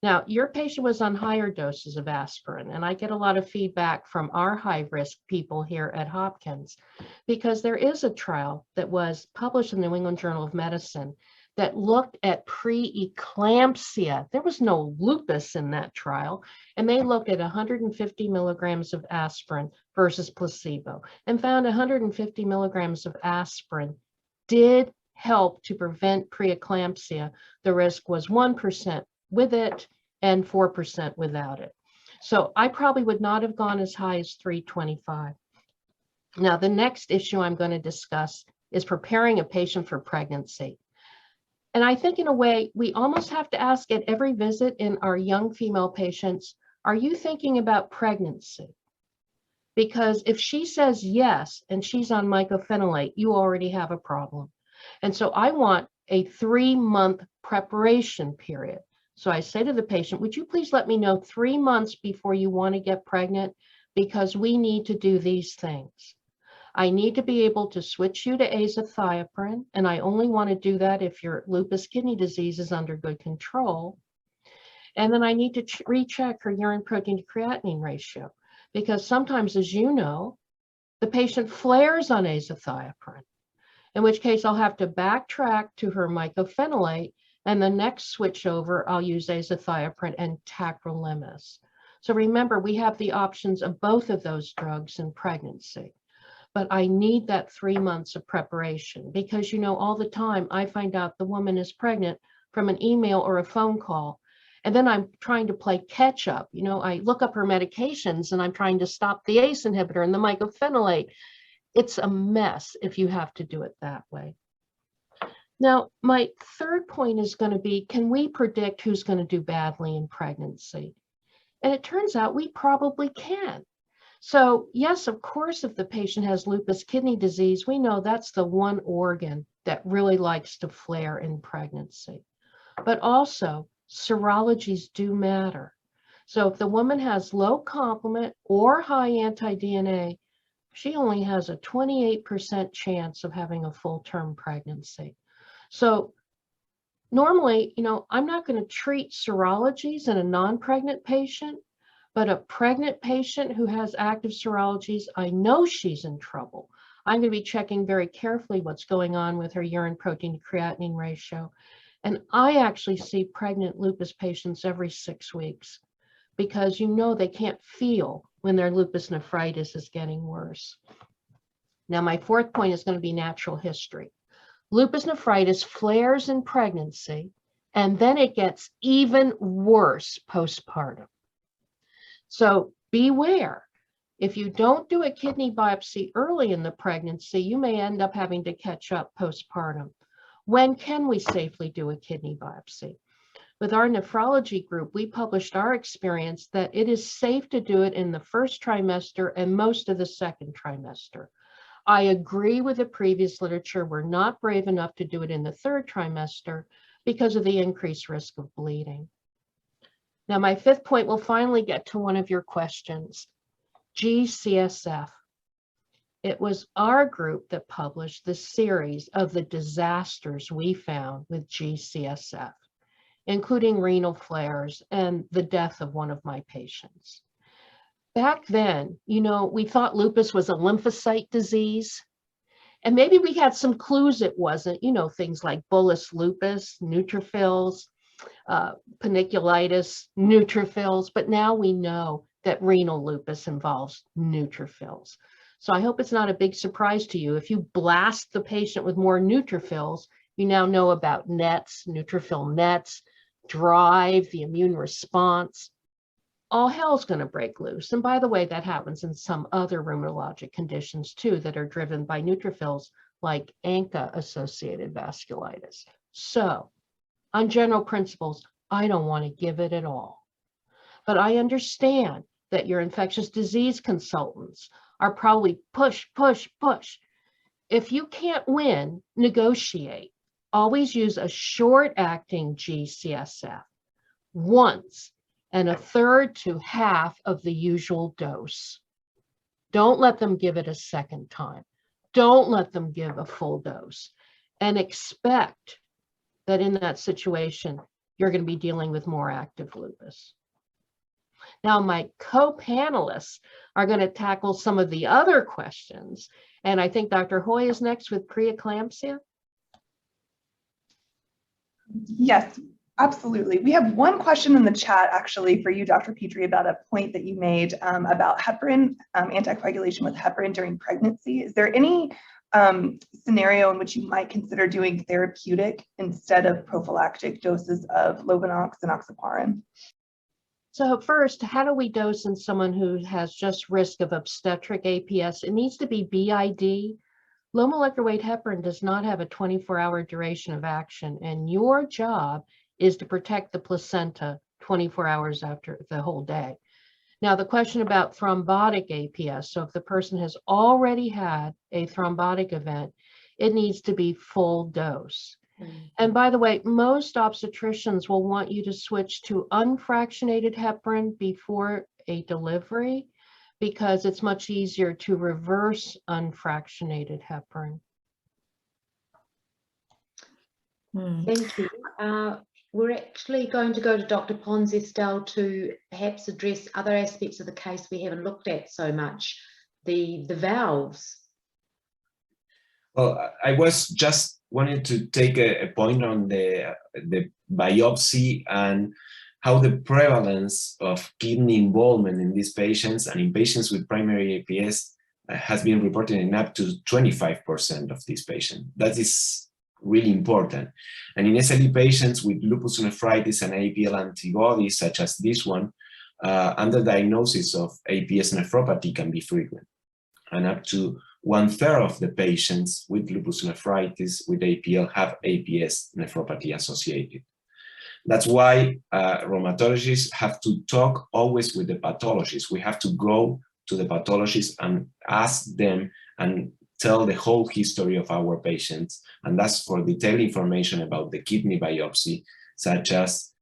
Now, your patient was on higher doses of aspirin, and I get a lot of feedback from our high-risk people here at Hopkins because there is a trial that was published in the New England Journal of Medicine that looked at pre-eclampsia. There was no lupus in that trial, and they looked at 150 milligrams of aspirin versus placebo and found 150 milligrams of aspirin did help to prevent preeclampsia. The risk was 1% with it and 4% without it. So I probably would not have gone as high as 325. Now, the next issue I'm going to discuss is preparing a patient for pregnancy. And I think in a way, we almost have to ask at every visit in our young female patients, are you thinking about pregnancy? Because if she says yes, and she's on mycophenolate, you already have a problem. And so I want a 3-month preparation period. So I say to the patient, would you please let me know 3 months before you want to get pregnant? Because we need to do these things. I need to be able to switch you to azathioprine, and I only want to do that if your lupus kidney disease is under good control. And then I need to recheck her urine protein to creatinine ratio, because sometimes, as you know, the patient flares on azathioprine, in which case I'll have to backtrack to her mycophenolate, and the next switch over, I'll use azathioprine and tacrolimus. So remember, we have the options of both of those drugs in pregnancy. But I need that 3 months of preparation because, you know, all the time I find out the woman is pregnant from an email or a phone call. And then I'm trying to play catch up. You know, I look up her medications and I'm trying to stop the ACE inhibitor and the mycophenolate. It's a mess if you have to do it that way. Now, my third point is going to be, can we predict who's going to do badly in pregnancy? And it turns out we probably can. So yes, of course, if the patient has lupus kidney disease, we know that's the one organ that really likes to flare in pregnancy. But also, serologies do matter. So if the woman has low complement or high anti-DNA, she only has a 28% chance of having a full-term pregnancy. So normally, you know, I'm not going to treat serologies in a non-pregnant patient. But a pregnant patient who has active serologies, I know she's in trouble. I'm going to be checking very carefully what's going on with her urine protein to creatinine ratio. And I actually see pregnant lupus patients every 6 weeks because, you know, they can't feel when their lupus nephritis is getting worse. Now, my fourth point is going to be natural history. Lupus nephritis flares in pregnancy, and then it gets even worse postpartum. So beware. If you don't do a kidney biopsy early in the pregnancy, you may end up having to catch up postpartum. When can we safely do a kidney biopsy? With our nephrology group, we published our experience that it is safe to do it in the first trimester and most of the second trimester. I agree with the previous literature. We're not brave enough to do it in the third trimester because of the increased risk of bleeding. Now, my fifth point will finally get to one of your questions, G-CSF. It was our group that published the series of the disasters we found with G-CSF, including renal flares and the death of one of my patients. Back then, you know, we thought lupus was a lymphocyte disease, and maybe we had some clues it wasn't, you know, things like bullous lupus, neutrophils, paniculitis, neutrophils, but now we know that renal lupus involves neutrophils. So I hope it's not a big surprise to you. If you blast the patient with more neutrophils, you now know about nets, neutrophil nets, drive, the immune response. All hell's going to break loose. And by the way, that happens in some other rheumatologic conditions too that are driven by neutrophils, like ANCA-associated vasculitis. So, on general principles, I don't want to give it at all. But I understand that your infectious disease consultants are probably push, push, push. If you can't win, negotiate. Always use a short-acting G-CSF once and a third to half of the usual dose. Don't let them give it a second time. Don't let them give a full dose. And expect that in that situation, you're going to be dealing with more active lupus. Now, my co-panelists are going to tackle some of the other questions. And I think Dr. Hoy is next with preeclampsia. Yes, absolutely. We have one question in the chat actually for you, Dr. Petrie, about a point that you made about heparin, anticoagulation with heparin during pregnancy. Is there any scenario in which you might consider doing therapeutic instead of prophylactic doses of Lovenox and oxyparin? So first, how do we dose in someone who has just risk of obstetric APS? It needs to be BID. Low molecular weight heparin does not have a 24-hour duration of action, and your job is to protect the placenta 24 hours after the whole day. Now, the question about thrombotic APS, so if the person has already had a thrombotic event, it needs to be full dose. And by the way, most obstetricians will want you to switch to unfractionated heparin before a delivery because it's much easier to reverse unfractionated heparin. Thank you. We're actually going to go to Dr. Pons Estelle to perhaps address other aspects of the case we haven't looked at so much, the valves. Well, I was just wanted to take a point on the biopsy and how the prevalence of kidney involvement in these patients and in patients with primary APS has been reported in up to 25% of these patients. That is really important. And in SLE patients with lupus nephritis and APL antibodies, such as this one, underdiagnosis of APS nephropathy can be frequent. And up to 1/3 of the patients with lupus nephritis with APL have APS nephropathy associated. That's why rheumatologists have to talk always with the pathologist. We have to go to the pathologist and ask them and tell the whole history of our patients, and that's for detailed information about the kidney biopsy, such as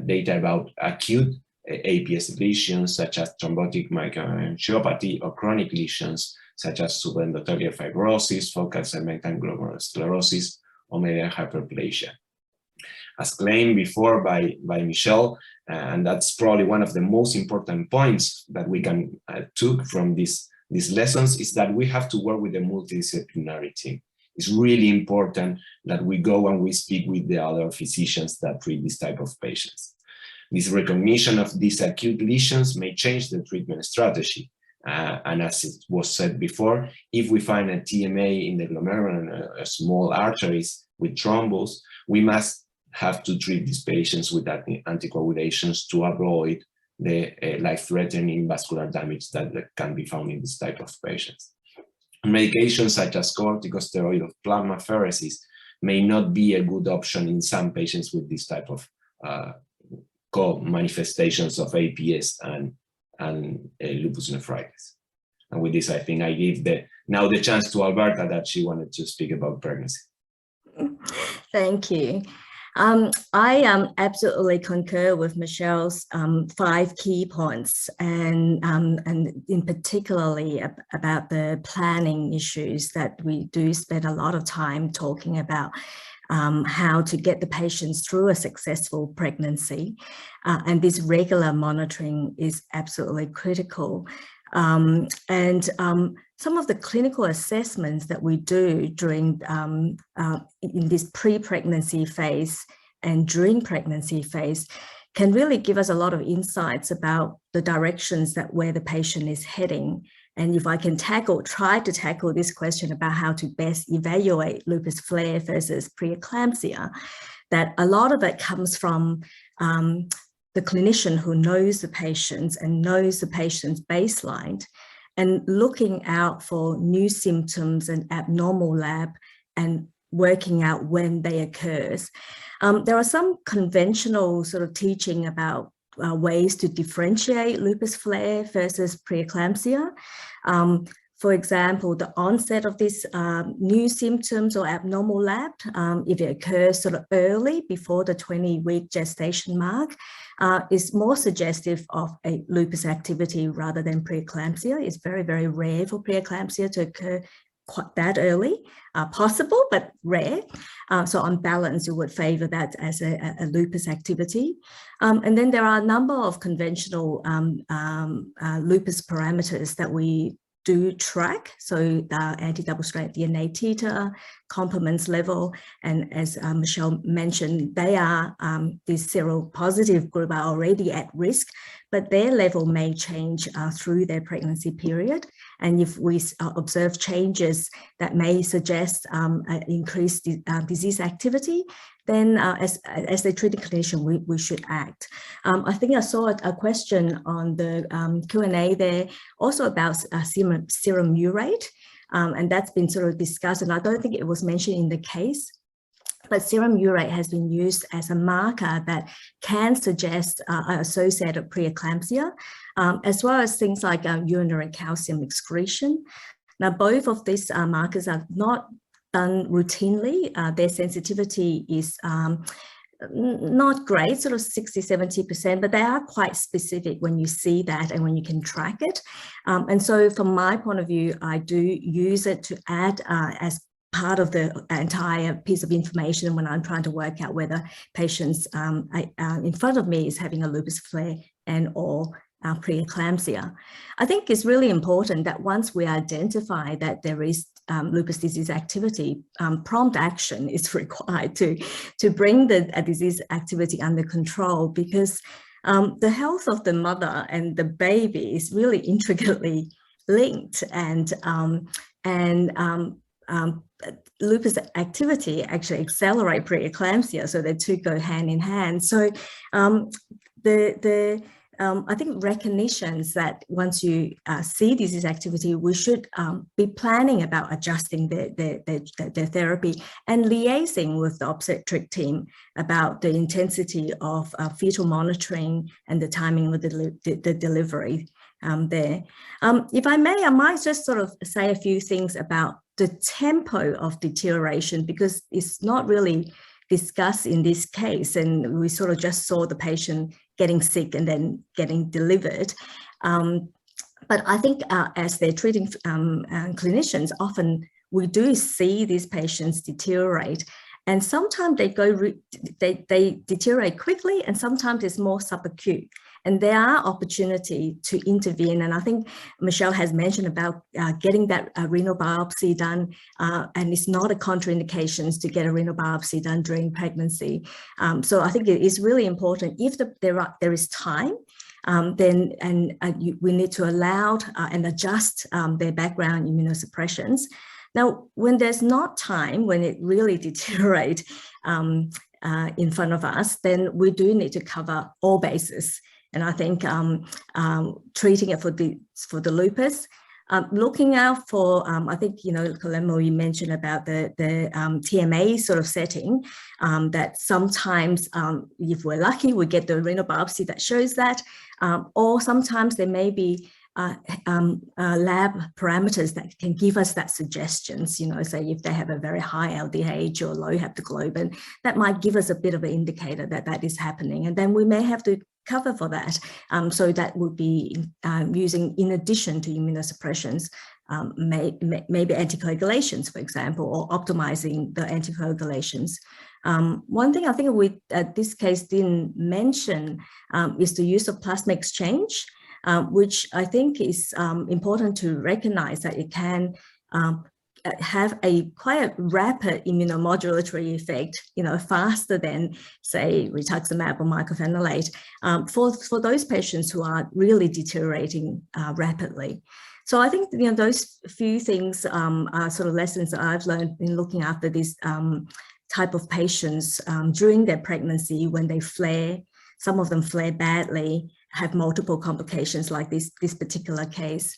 data about acute APS lesions, such as thrombotic microangiopathy, or chronic lesions, such as subendothelial fibrosis, focal segmental glomerulosclerosis, or medial hyperplasia. As claimed before by Michelle, and that's probably one of the most important points that we can took from these lessons, is that we have to work with the multidisciplinary team. It's really important that we go and we speak with the other physicians that treat this type of patients. This recognition of these acute lesions may change the treatment strategy. And as it was said before, if we find a TMA in the glomerulus and small arteries with thrombus, we must have to treat these patients with anticoagulations to avoid the life-threatening vascular damage that can be found in this type of patients. Medications such as corticosteroid or plasmapheresis may not be a good option in some patients with this type of co-manifestations of APS and lupus nephritis. And with this, I think I give now the chance to Alberta that she wanted to speak about pregnancy. Thank you. I absolutely concur with Michelle's 5 key points, and in particularly about the planning issues that we do spend a lot of time talking about. How to get the patients through a successful pregnancy, and this regular monitoring is absolutely critical. Some of the clinical assessments that we do during in this pre-pregnancy phase and during pregnancy phase can really give us a lot of insights about the directions that where the patient is heading. And if I can try to tackle this question about how to best evaluate lupus flare versus preeclampsia, that a lot of it comes from the clinician who knows the patients and knows the patient's baseline, and looking out for new symptoms and abnormal lab and working out when they occur. There are some conventional sort of teaching about ways to differentiate lupus flare versus preeclampsia. For example, the onset of these new symptoms or abnormal lab, if it occurs sort of early before the 20-week gestation mark, is more suggestive of a lupus activity rather than preeclampsia. It's very, very rare for preeclampsia to occur quite that early, possible, but rare. So on balance, you would favor that as a lupus activity. And then there are a number of conventional lupus parameters that we do track. So anti-double stranded DNA titer, complement level, and as Michelle mentioned, they are, this seropositive group are already at risk, but their level may change through their pregnancy period. And if we observe changes that may suggest increased disease activity, then as the treating clinician, we should act. I think I saw a question on the Q&A there also about serum urate, and that's been sort of discussed, and I don't think it was mentioned in the case, but serum urate has been used as a marker that can suggest associated preeclampsia, as well as things like urinary calcium excretion. Now, both of these markers are not done routinely. Their sensitivity is not great, sort of 60–70%, but they are quite specific when you see that and when you can track it. And so from my point of view, I do use it to add as part of the entire piece of information when I'm trying to work out whether patients in front of me is having a lupus flare and or preeclampsia. I think it's really important that once we identify that there is lupus disease activity, prompt action is required to bring the disease activity under control, because the health of the mother and the baby is really intricately linked, and lupus activity actually accelerate preeclampsia, so the two go hand in hand. So I think recognitions that once you see disease activity, we should be planning about adjusting the therapy and liaising with the obstetric team about the intensity of fetal monitoring and the timing of the delivery there. If I may, I might just sort of say a few things about the tempo of deterioration, because it's not really discussed in this case, and we sort of just saw the patient getting sick and then getting delivered. But I think as they're treating clinicians, often we do see these patients deteriorate, and sometimes they deteriorate quickly, and sometimes it's more subacute. And there are opportunities to intervene. And I think Michelle has mentioned about getting that renal biopsy done, and it's not a contraindication to get a renal biopsy done during pregnancy. So I think it is really important, if there is time, then we need to allow and adjust their background immunosuppressions. Now, when there's not time, when it really deteriorates in front of us, then we do need to cover all bases. And I think treating it for the lupus, looking out for, I think, Guillermo, you mentioned about the TMA sort of setting, that sometimes if we're lucky, we get the renal biopsy that shows that, or sometimes there may be lab parameters that can give us that suggestions, say if they have a very high LDH or low haptoglobin, that might give us a bit of an indicator that that is happening. And then we may have to cover for that. So that would be using, in addition to immunosuppressions, maybe anticoagulations, for example, or optimizing the anticoagulations. One thing I think we, this case didn't mention is the use of plasma exchange, which I think is important to recognize that it can have a quite rapid immunomodulatory effect, faster than, say, rituximab or mycophenolate, for those patients who are really deteriorating rapidly. So I think, those few things are sort of lessons that I've learned in looking after this type of patients during their pregnancy when they flare. Some of them flare badly, have multiple complications like this particular case.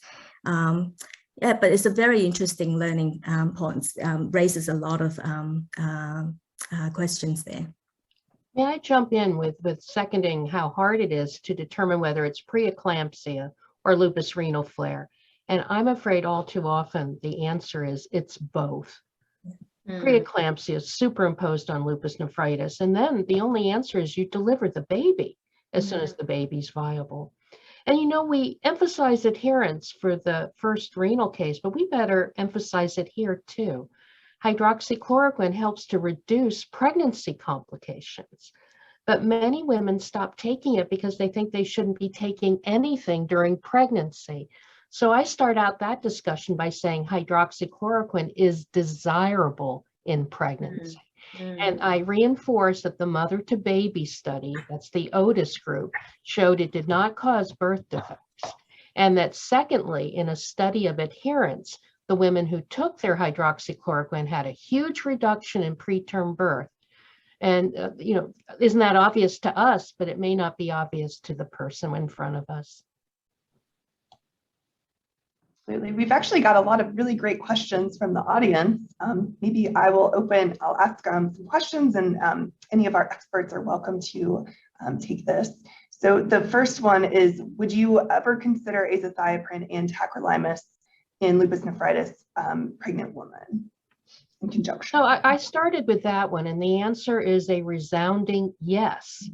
Yeah, but it's a very interesting learning point, raises a lot of questions there. May I jump in with seconding how hard it is to determine whether it's preeclampsia or lupus renal flare? And I'm afraid all too often the answer is it's both. Preeclampsia is superimposed on lupus nephritis, and then the only answer is you deliver the baby as soon as the baby's viable. And we emphasize adherence for the first renal case, but we better emphasize it here too. Hydroxychloroquine helps to reduce pregnancy complications, but many women stop taking it because they think they shouldn't be taking anything during pregnancy. So I start out that discussion by saying hydroxychloroquine is desirable in pregnancy. And I reinforce that the mother to baby study, that's the Otis group, showed it did not cause birth defects. And that secondly, in a study of adherence, the women who took their hydroxychloroquine had a huge reduction in preterm birth. And, isn't that obvious to us, but it may not be obvious to the person in front of us. Absolutely. We've actually got a lot of really great questions from the audience. Maybe I'll ask some questions, and any of our experts are welcome to take this. So the first one is, would you ever consider azathioprine and tacrolimus in lupus nephritis pregnant women in conjunction? So I started with that one, and the answer is a resounding yes.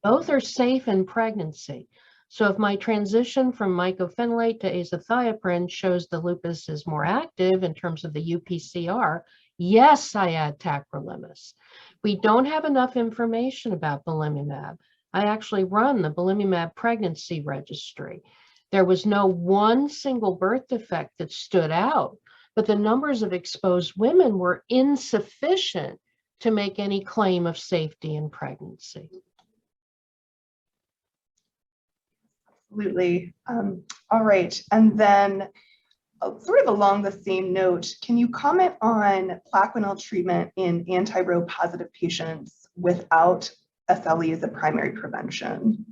Both are safe in pregnancy. So if my transition from mycophenolate to azathioprine shows the lupus is more active in terms of the UPCR, yes, I add tacrolimus. We don't have enough information about belimumab. I actually run the belimumab pregnancy registry. There was no one single birth defect that stood out, but the numbers of exposed women were insufficient to make any claim of safety in pregnancy. Absolutely. All right. And then sort of along the same note, can you comment on Plaquenil treatment in anti-Rho positive patients without SLE as a primary prevention?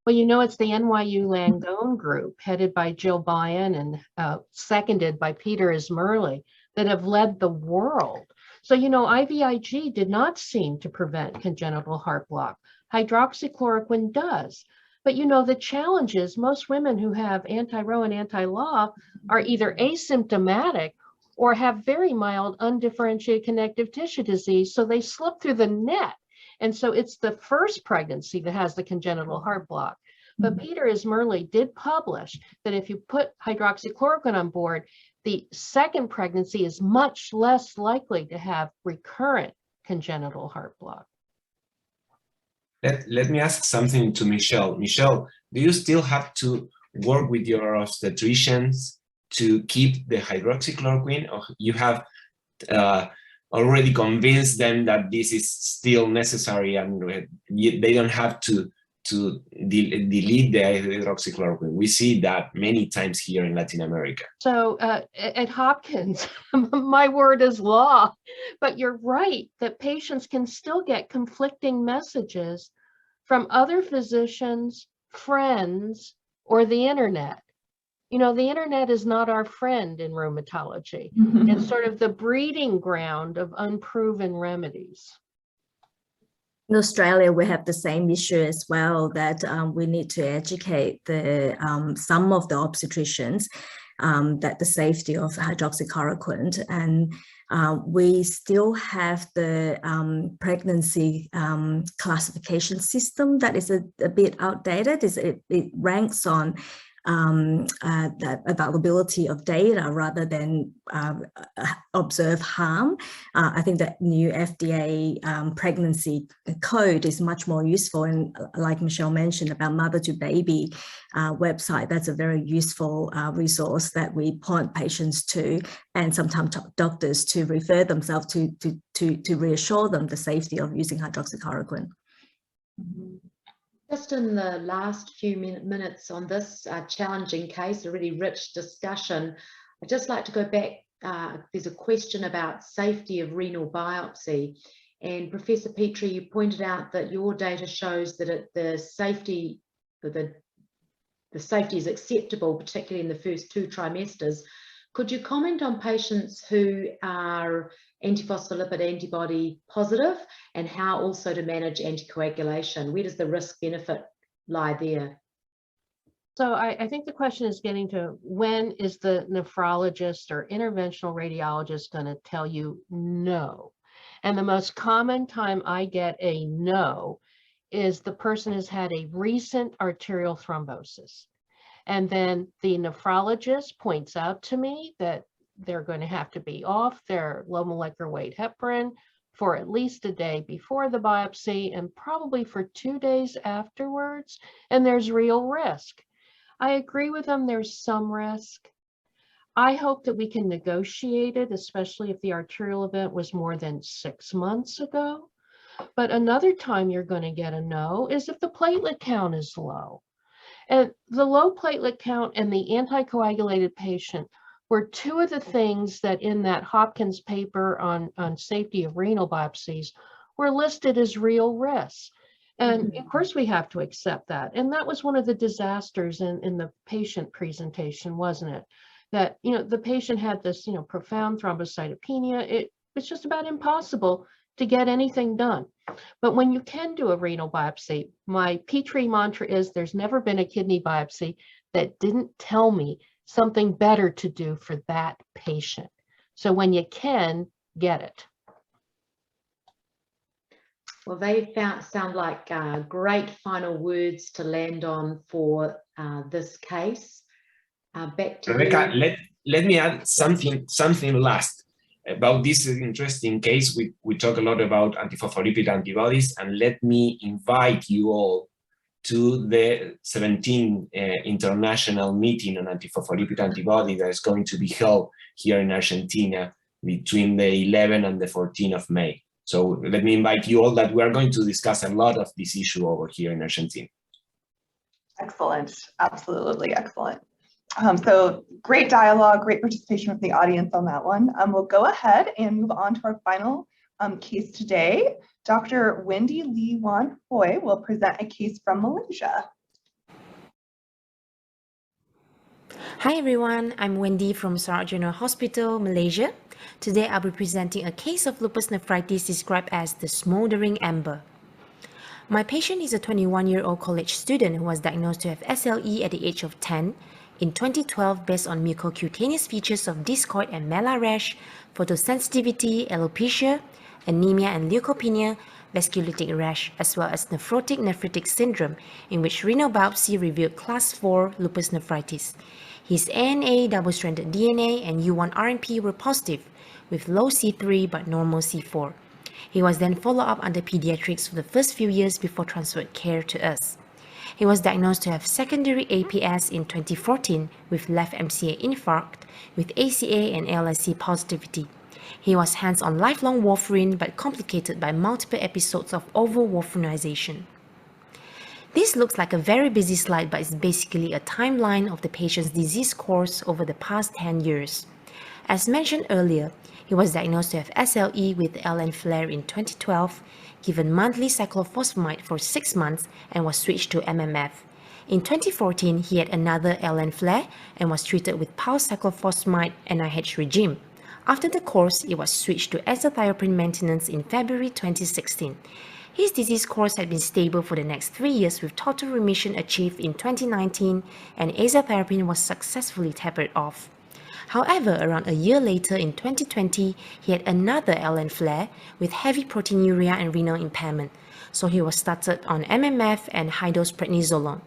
Well, it's the NYU Langone group headed by Jill Byan and seconded by Peter Ismerli that have led the world. So, IVIG did not seem to prevent congenital heart block. Hydroxychloroquine does. But the challenge is most women who have anti-Rho and anti-LAW are either asymptomatic or have very mild undifferentiated connective tissue disease, so they slip through the net. And so it's the first pregnancy that has the congenital heart block. But Peter Ismerli did publish that if you put hydroxychloroquine on board, the second pregnancy is much less likely to have recurrent congenital heart block. Let me ask something to Michelle. Michelle, do you still have to work with your obstetricians to keep the hydroxychloroquine, or you have already convinced them that this is still necessary and they don't have to delete the hydroxychloroquine? We see that many times here in Latin America. So at Hopkins, my word is law, but you're right that patients can still get conflicting messages from other physicians friends, or the internet. You know, the internet is not our friend in rheumatology. It's sort of the breeding ground of unproven remedies. In Australia, we have the same issue as well, that we need to educate some of the obstetricians that the safety of hydroxychloroquine, and we still have the pregnancy classification system that is a bit outdated. It ranks on the availability of data rather than observe harm. I think that new FDA pregnancy code is much more useful, and like Michelle mentioned about mother to baby website, that's a very useful resource that we point patients to, and sometimes doctors to refer themselves to reassure them the safety of using hydroxychloroquine. Just in the last few minutes on this challenging case, a really rich discussion, I'd just like to go back. There's a question about safety of renal biopsy. And Professor Petrie, you pointed out that your data shows that the safety is acceptable, particularly in the first 2 trimesters. Could you comment on patients who are antiphospholipid antibody positive, and how also to manage anticoagulation? Where does the risk benefit lie there? So I think the question is getting to, when is the nephrologist or interventional radiologist going to tell you no? And the most common time I get a no is the person has had a recent arterial thrombosis. And then the nephrologist points out to me that they're going to have to be off their low molecular weight heparin for at least a day before the biopsy and probably for 2 days afterwards. And there's real risk. I agree with them, there's some risk. I hope that we can negotiate it, especially if the arterial event was more than 6 months ago. But another time you're going to get a no is if the platelet count is low. And the low platelet count and the anticoagulated patient were 2 of the things that in that Hopkins paper on safety of renal biopsies were listed as real risks. And of course we have to accept that. And that was one of the disasters in the patient presentation, wasn't it? That, you know, the patient had this, you know, profound thrombocytopenia. It's just about impossible to get anything done. But when you can do a renal biopsy, my Petrie mantra is there's never been a kidney biopsy that didn't tell me something better to do for that patient. So when you can, get it. Well, they sound like great final words to land on for this case. Back to Rebecca, you. let me add something last about this interesting case. We talk a lot about antiphospholipid antibodies, and let me invite you all to the 17th international meeting on antiphospholipid antibody that is going to be held here in Argentina between the 11th and the 14th of May. So let me invite you all, that we are going to discuss a lot of this issue over here in Argentina. Excellent, absolutely excellent. So great dialogue, great participation from the audience on that one. We'll go ahead and move on to our final case today. Dr. Wendy Lee Wan Hoi will present a case from Malaysia. Hi everyone, I'm Wendy from Sarawak General Hospital, Malaysia. Today I'll be presenting a case of lupus nephritis described as the smoldering ember. My patient is a 21-year-old college student who was diagnosed to have SLE at the age of 10 in 2012 based on mucocutaneous features of discoid and malar rash, photosensitivity, alopecia, anemia and leukopenia, vasculitic rash, as well as nephrotic nephritic syndrome, in which renal biopsy revealed class 4 lupus nephritis. His ANA, double-stranded DNA, and U1 RNP were positive, with low C3 but normal C4. He was then followed up under pediatrics for the first few years before transferred care to us. He was diagnosed to have secondary APS in 2014 with left MCA infarct, with ACA and LSC positivity. He was hence on lifelong warfarin but complicated by multiple episodes of over-warfarinization. This looks like a very busy slide, but it's basically a timeline of the patient's disease course over the past 10 years. As mentioned earlier, he was diagnosed to have SLE with LN flare in 2012, given monthly cyclophosphamide for 6 months, and was switched to MMF. In 2014, he had another LN flare and was treated with pulse cyclophosphamide NIH regime. After the course, he was switched to azathioprine maintenance in February 2016. His disease course had been stable for the next 3 years with total remission achieved in 2019 and azathioprine was successfully tapered off. However, around a year later in 2020, he had another LN flare with heavy proteinuria and renal impairment, so he was started on MMF and high-dose prednisolone.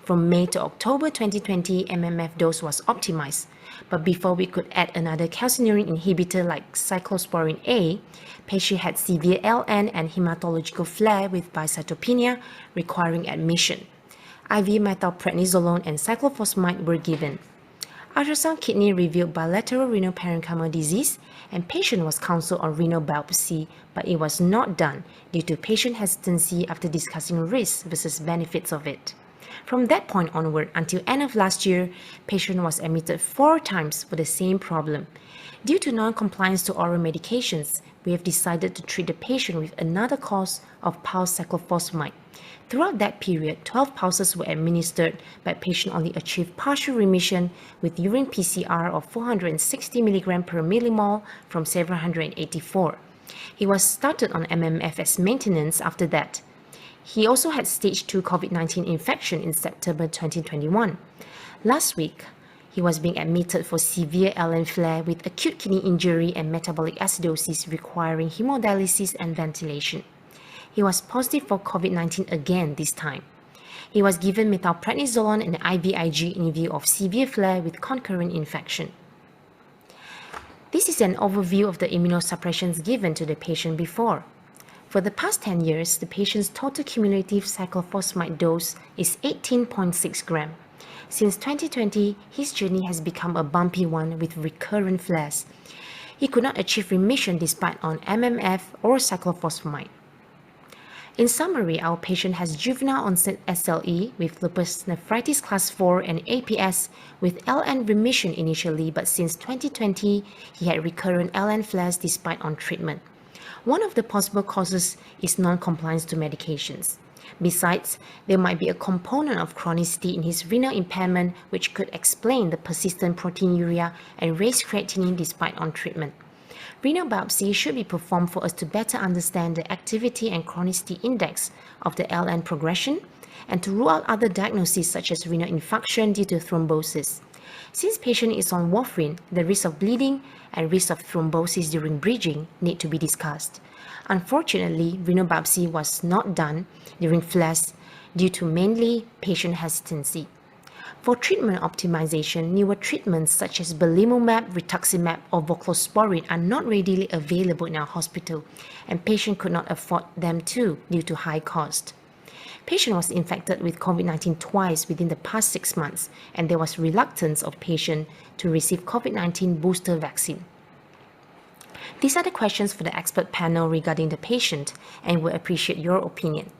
From May to October 2020, MMF dose was optimized, but before we could add another calcineurin inhibitor like cyclosporin A, patient had severe LN and hematological flare with bicytopenia requiring admission. IV methylprednisolone and cyclophosphamide were given. Ultrasound kidney revealed bilateral renal parenchymal disease and patient was counseled on renal biopsy, but it was not done due to patient hesitancy after discussing risks versus benefits of it. From that point onward until end of last year, patient was admitted 4 times for the same problem. Due to non-compliance to oral medications, we have decided to treat the patient with another course of pulse cyclophosphamide. Throughout that period, 12 pulses were administered, but patient only achieved partial remission with urine PCR of 460 mg per millimole from 784. He was started on MMF as maintenance after that. He also had stage 2 COVID-19 infection in September 2021. Last week, he was being admitted for severe LN flare with acute kidney injury and metabolic acidosis requiring hemodialysis and ventilation. He was positive for COVID-19 again this time. He was given methylprednisolone and IVIG in view of severe flare with concurrent infection. This is an overview of the immunosuppressions given to the patient before. For the past 10 years, the patient's total cumulative cyclophosphamide dose is 18.6 grams. Since 2020, his journey has become a bumpy one with recurrent flares. He could not achieve remission despite on MMF or cyclophosphamide. In summary, our patient has juvenile onset SLE with lupus nephritis class 4 and APS with LN remission initially, but since 2020, he had recurrent LN flares despite on treatment. One of the possible causes is non-compliance to medications. Besides, there might be a component of chronicity in his renal impairment which could explain the persistent proteinuria and raised creatinine despite on treatment. Renal biopsy should be performed for us to better understand the activity and chronicity index of the LN progression and to rule out other diagnoses such as renal infarction due to thrombosis. Since patient is on warfarin, the risk of bleeding and risk of thrombosis during bridging need to be discussed. Unfortunately, renal biopsy was not done during flares due to mainly patient hesitancy. For treatment optimization, newer treatments such as belimumab, rituximab, or voclosporin are not readily available in our hospital, and patient could not afford them too due to high cost. Patient was infected with COVID-19 twice within the past 6 months, and there was reluctance of patient to receive COVID-19 booster vaccine. These are the questions for the expert panel regarding the patient, and we appreciate your opinion.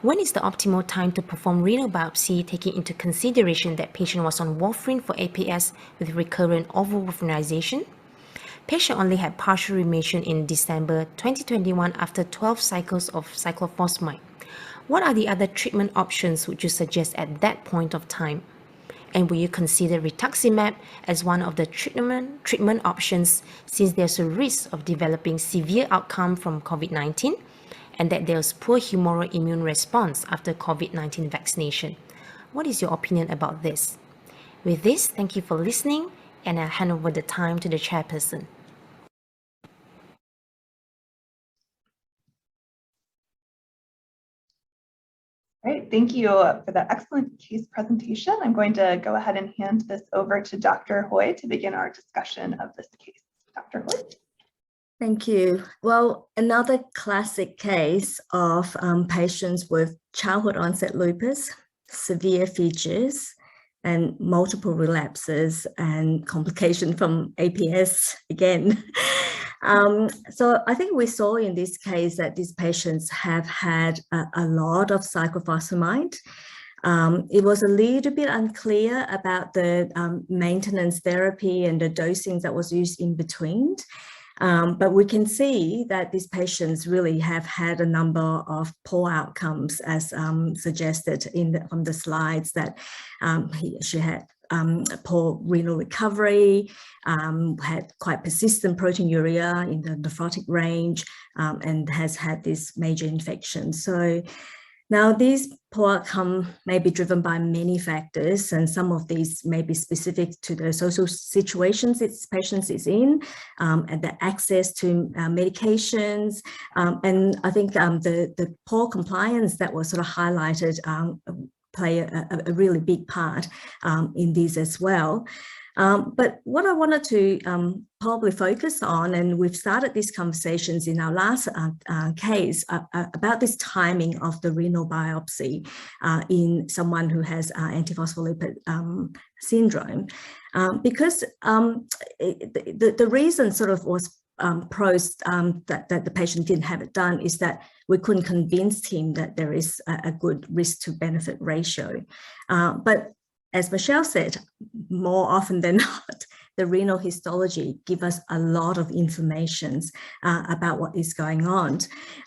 When is the optimal time to perform renal biopsy, taking into consideration that patient was on warfarin for APS with recurrent overwarfarinization? Patient only had partial remission in December 2021 after 12 cycles of cyclophosphamide. What are the other treatment options would you suggest at that point of time? And will you consider rituximab as one of the treatment options since there's a risk of developing severe outcome from COVID-19 and that there's poor humoral immune response after COVID-19 vaccination? What is your opinion about this? With this, thank you for listening, and I'll hand over the time to the chairperson. Great, thank you for that excellent case presentation. I'm going to go ahead and hand this over to Dr. Hoy to begin our discussion of this case. Dr. Hoy. Thank you. Well, another classic case of patients with childhood onset lupus, severe features, and multiple relapses and complication from APS again. So I think we saw in this case that these patients have had a lot of cyclophosphamide. It was a little bit unclear about the maintenance therapy and the dosing that was used in between. But we can see that these patients really have had a number of poor outcomes, as suggested on the slides, that she had poor renal recovery, had quite persistent proteinuria in the nephrotic range, and has had this major infection. So now these poor outcomes may be driven by many factors, and some of these may be specific to the social situations its patients is in, and the access to medications. And I think the poor compliance that was sort of highlighted play a really big part in these as well. But what I wanted to probably focus on, and we've started these conversations in our last case about this timing of the renal biopsy in someone who has antiphospholipid syndrome, because the reason sort of was posed that the patient didn't have it done is that we couldn't convince him that there is a good risk to benefit ratio. But as Michelle said, more often than not, the renal histology give us a lot of information about what is going on.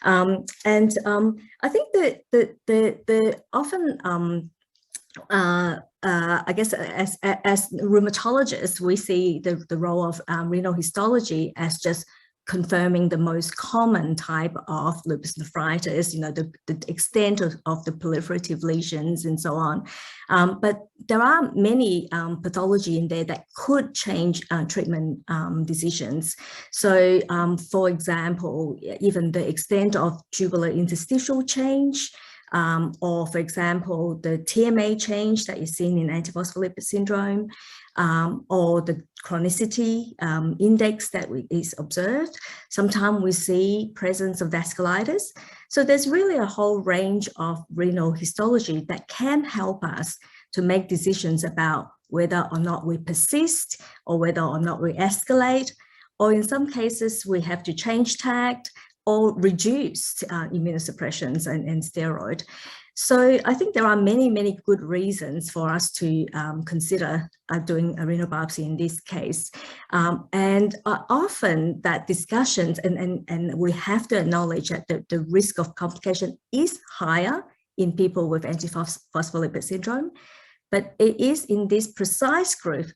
And I think that the often, I guess as rheumatologists, we see the role of renal histology as just confirming the most common type of lupus nephritis, the extent of the proliferative lesions and so on. But there are many pathology in there that could change treatment decisions. So for example, even the extent of tubular interstitial change, or for example, the TMA change that is seen in antiphospholipid syndrome, or the chronicity index that is observed. Sometimes we see presence of vasculitis. So there's really a whole range of renal histology that can help us to make decisions about whether or not we persist, or whether or not we escalate, or in some cases we have to change tact or reduce immunosuppressions and steroid. So I think there are many, many good reasons for us to consider doing a renal biopsy in this case. And often that discussions, and we have to acknowledge that the risk of complication is higher in people with antiphospholipid syndrome, but it is in this precise group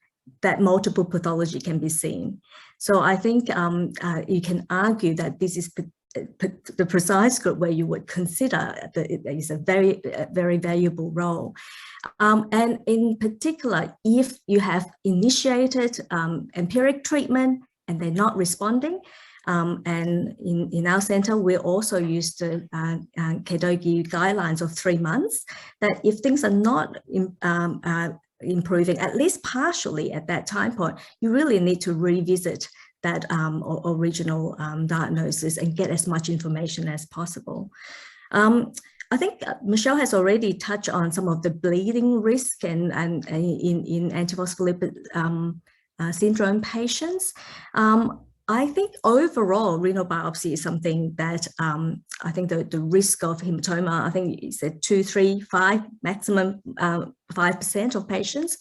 that multiple pathology can be seen. So I think you can argue that this is the precise group where you would consider that it is a very valuable role. And in particular, if you have initiated empiric treatment and they're not responding, and in our center, we also use the KDOGI guidelines of 3 months, that if things are not improving, at least partially at that time point, you really need to revisit that original diagnosis and get as much information as possible. I think Michelle has already touched on some of the bleeding risk and in antiphospholipid syndrome patients. I think overall renal biopsy is something that I think the risk of hematoma, I think you said 2, 3, 5, maximum 5% of patients.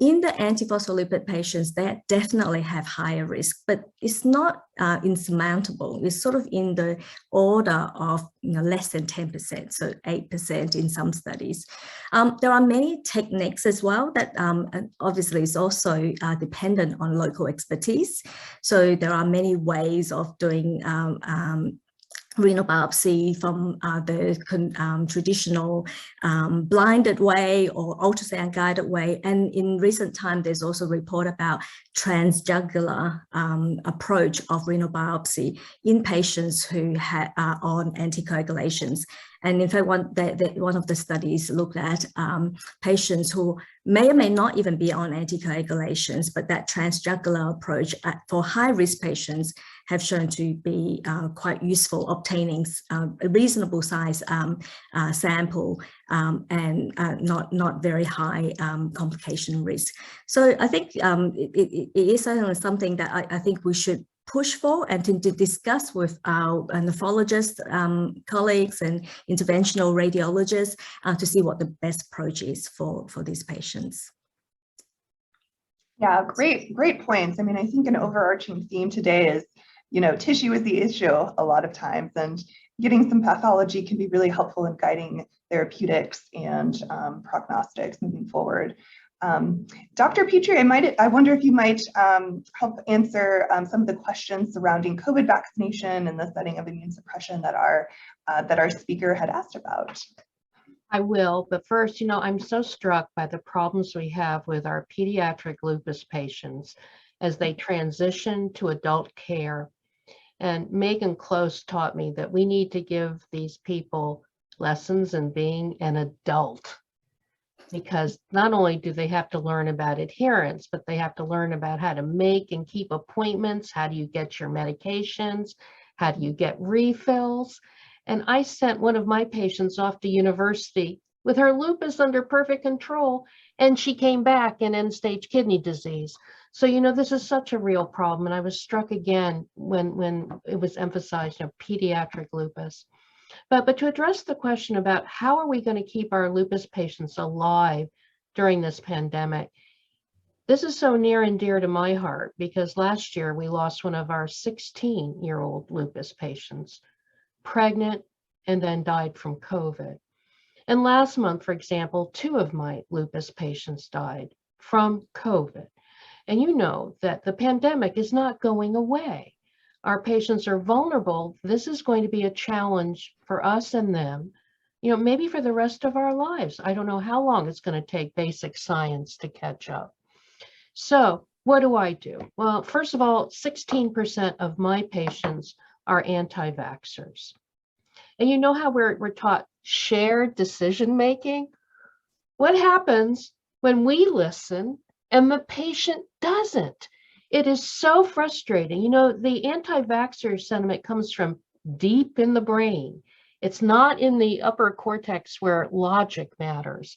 In the antiphospholipid patients, they definitely have higher risk, but it's not insurmountable. It's sort of in the order of less than 10%, so 8% in some studies. There are many techniques as well that obviously is also dependent on local expertise. So there are many ways of doing renal biopsy from the traditional blinded way or ultrasound guided way. And in recent time, there's also a report about transjugular approach of renal biopsy in patients who are on anticoagulations. And in fact, one of the studies looked at patients who may or may not even be on anticoagulations, but that transjugular approach for high-risk patients have shown to be quite useful, obtaining a reasonable size sample and not very high complication risk. So I think it is certainly something that I think we should push for and to discuss with our nephrologist colleagues and interventional radiologists to see what the best approach is for these patients. Yeah, great points. I mean, I think an overarching theme today is, tissue is the issue a lot of times, and getting some pathology can be really helpful in guiding therapeutics and prognostics moving forward. Dr. Petrie, I wonder if you might help answer some of the questions surrounding COVID vaccination and the setting of immune suppression that our speaker had asked about. I will, but first, I'm so struck by the problems we have with our pediatric lupus patients as they transition to adult care. And Megan Close taught me that we need to give these people lessons in being an adult, because not only do they have to learn about adherence, but they have to learn about how to make and keep appointments, how do you get your medications, how do you get refills. And I sent one of my patients off to university with her lupus under perfect control, and she came back in end-stage kidney disease. So, this is such a real problem. And I was struck again when it was emphasized, pediatric lupus. But to address the question about how are we going to keep our lupus patients alive during this pandemic, this is so near and dear to my heart, because last year we lost one of our 16-year-old lupus patients, pregnant, and then died from COVID. And last month, for example, 2 of my lupus patients died from COVID. And you know that the pandemic is not going away. Our patients are vulnerable. This is going to be a challenge for us and them, maybe for the rest of our lives. I don't know how long it's going to take basic science to catch up. So what do I do? Well, first of all, 16% of my patients are anti-vaxxers. And you know how we're taught shared decision-making? What happens when we listen and the patient doesn't? It is so frustrating. The anti-vaxxer sentiment comes from deep in the brain. It's not in the upper cortex where logic matters.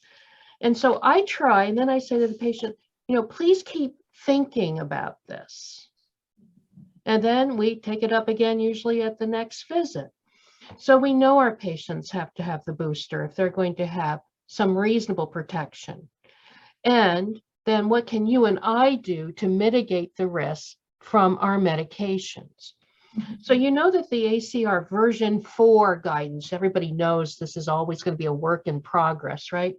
And so I try, and then I say to the patient, please keep thinking about this. And then we take it up again, usually at the next visit. So we know our patients have to have the booster if they're going to have some reasonable protection. And then what can you and I do to mitigate the risk from our medications? So you know that the ACR version 4 guidance, everybody knows this is always going to be a work in progress, right?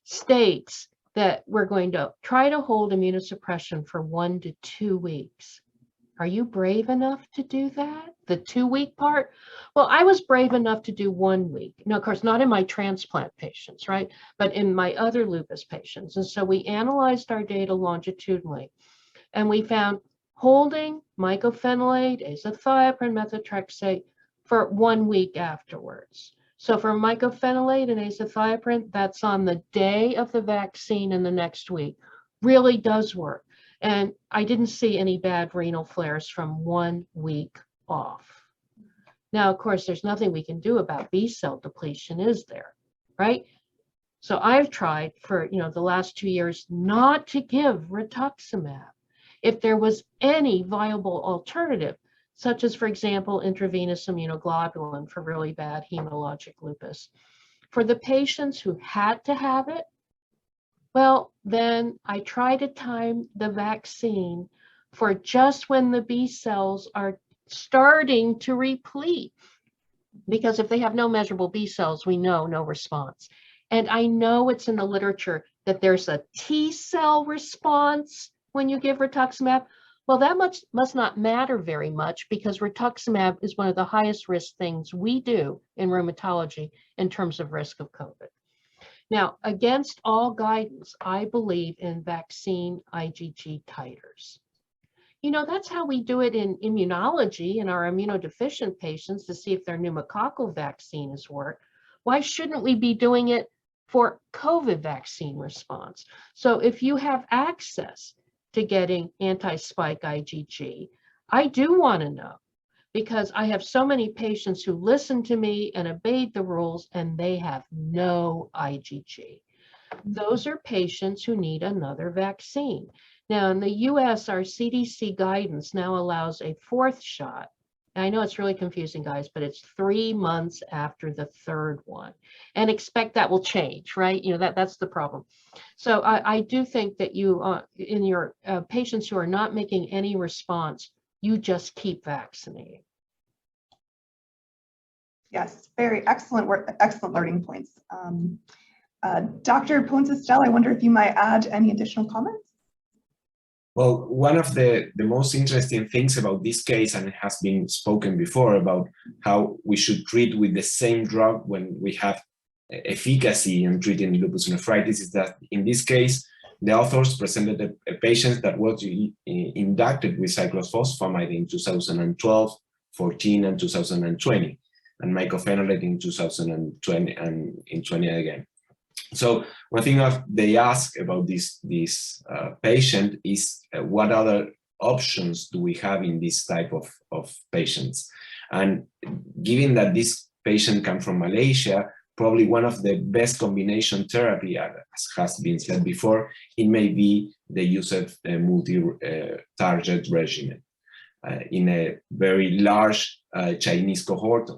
States that we're going to try to hold immunosuppression for 1 to 2 weeks. Are you brave enough to do that? The 2-week part? Well, I was brave enough to do 1 week. Now, of course, not in my transplant patients, right? But in my other lupus patients. And so we analyzed our data longitudinally, and we found holding mycophenolate, azathioprine, methotrexate for 1 week afterwards. So for mycophenolate and azathioprine, that's on the day of the vaccine and the next week. Really does work. And I didn't see any bad renal flares from 1 week off. Now, of course, there's nothing we can do about B-cell depletion, is there? Right? So I've tried for the last 2 years not to give rituximab if there was any viable alternative, such as, for example, intravenous immunoglobulin for really bad hematologic lupus. For the patients who had to have it, well, then I try to time the vaccine for just when the B cells are starting to replete. Because if they have no measurable B cells, we know no response. And I know it's in the literature that there's a T cell response when you give rituximab. Well, that must not matter very much, because rituximab is one of the highest risk things we do in rheumatology in terms of risk of COVID. Now, against all guidance, I believe in vaccine IgG titers. That's how we do it in immunology in our immunodeficient patients to see if their pneumococcal vaccine has worked. Why shouldn't we be doing it for COVID vaccine response? So if you have access to getting anti-spike IgG, I do want to know, because I have so many patients who listen to me and obeyed the rules and they have no IgG. Those are patients who need another vaccine. Now in the US, our CDC guidance now allows a 4th shot I know it's really confusing, guys, but it's 3 months after the third one, and expect that will change, right? You know, that's the problem. So I do think that you, in your patients who are not making any response, you just keep vaccinating. Yes, very excellent work, excellent learning points. Dr. Ponce-Estelle, I wonder if you might add any additional comments? Well, one of the most interesting things about this case, and it has been spoken before about how we should treat with the same drug when we have efficacy in treating lupus nephritis, is that in this case, the authors presented a patient that was inducted with cyclophosphamide in 2012, 14, and 2020, and mycophenolate in 2020 and in 20 again. So one thing they ask about this patient is what other options do we have in this type of patients? And given that this patient comes from Malaysia, probably one of the best combination therapy, as has been said before, it may be the use of a multi-target regimen. In a very large Chinese cohort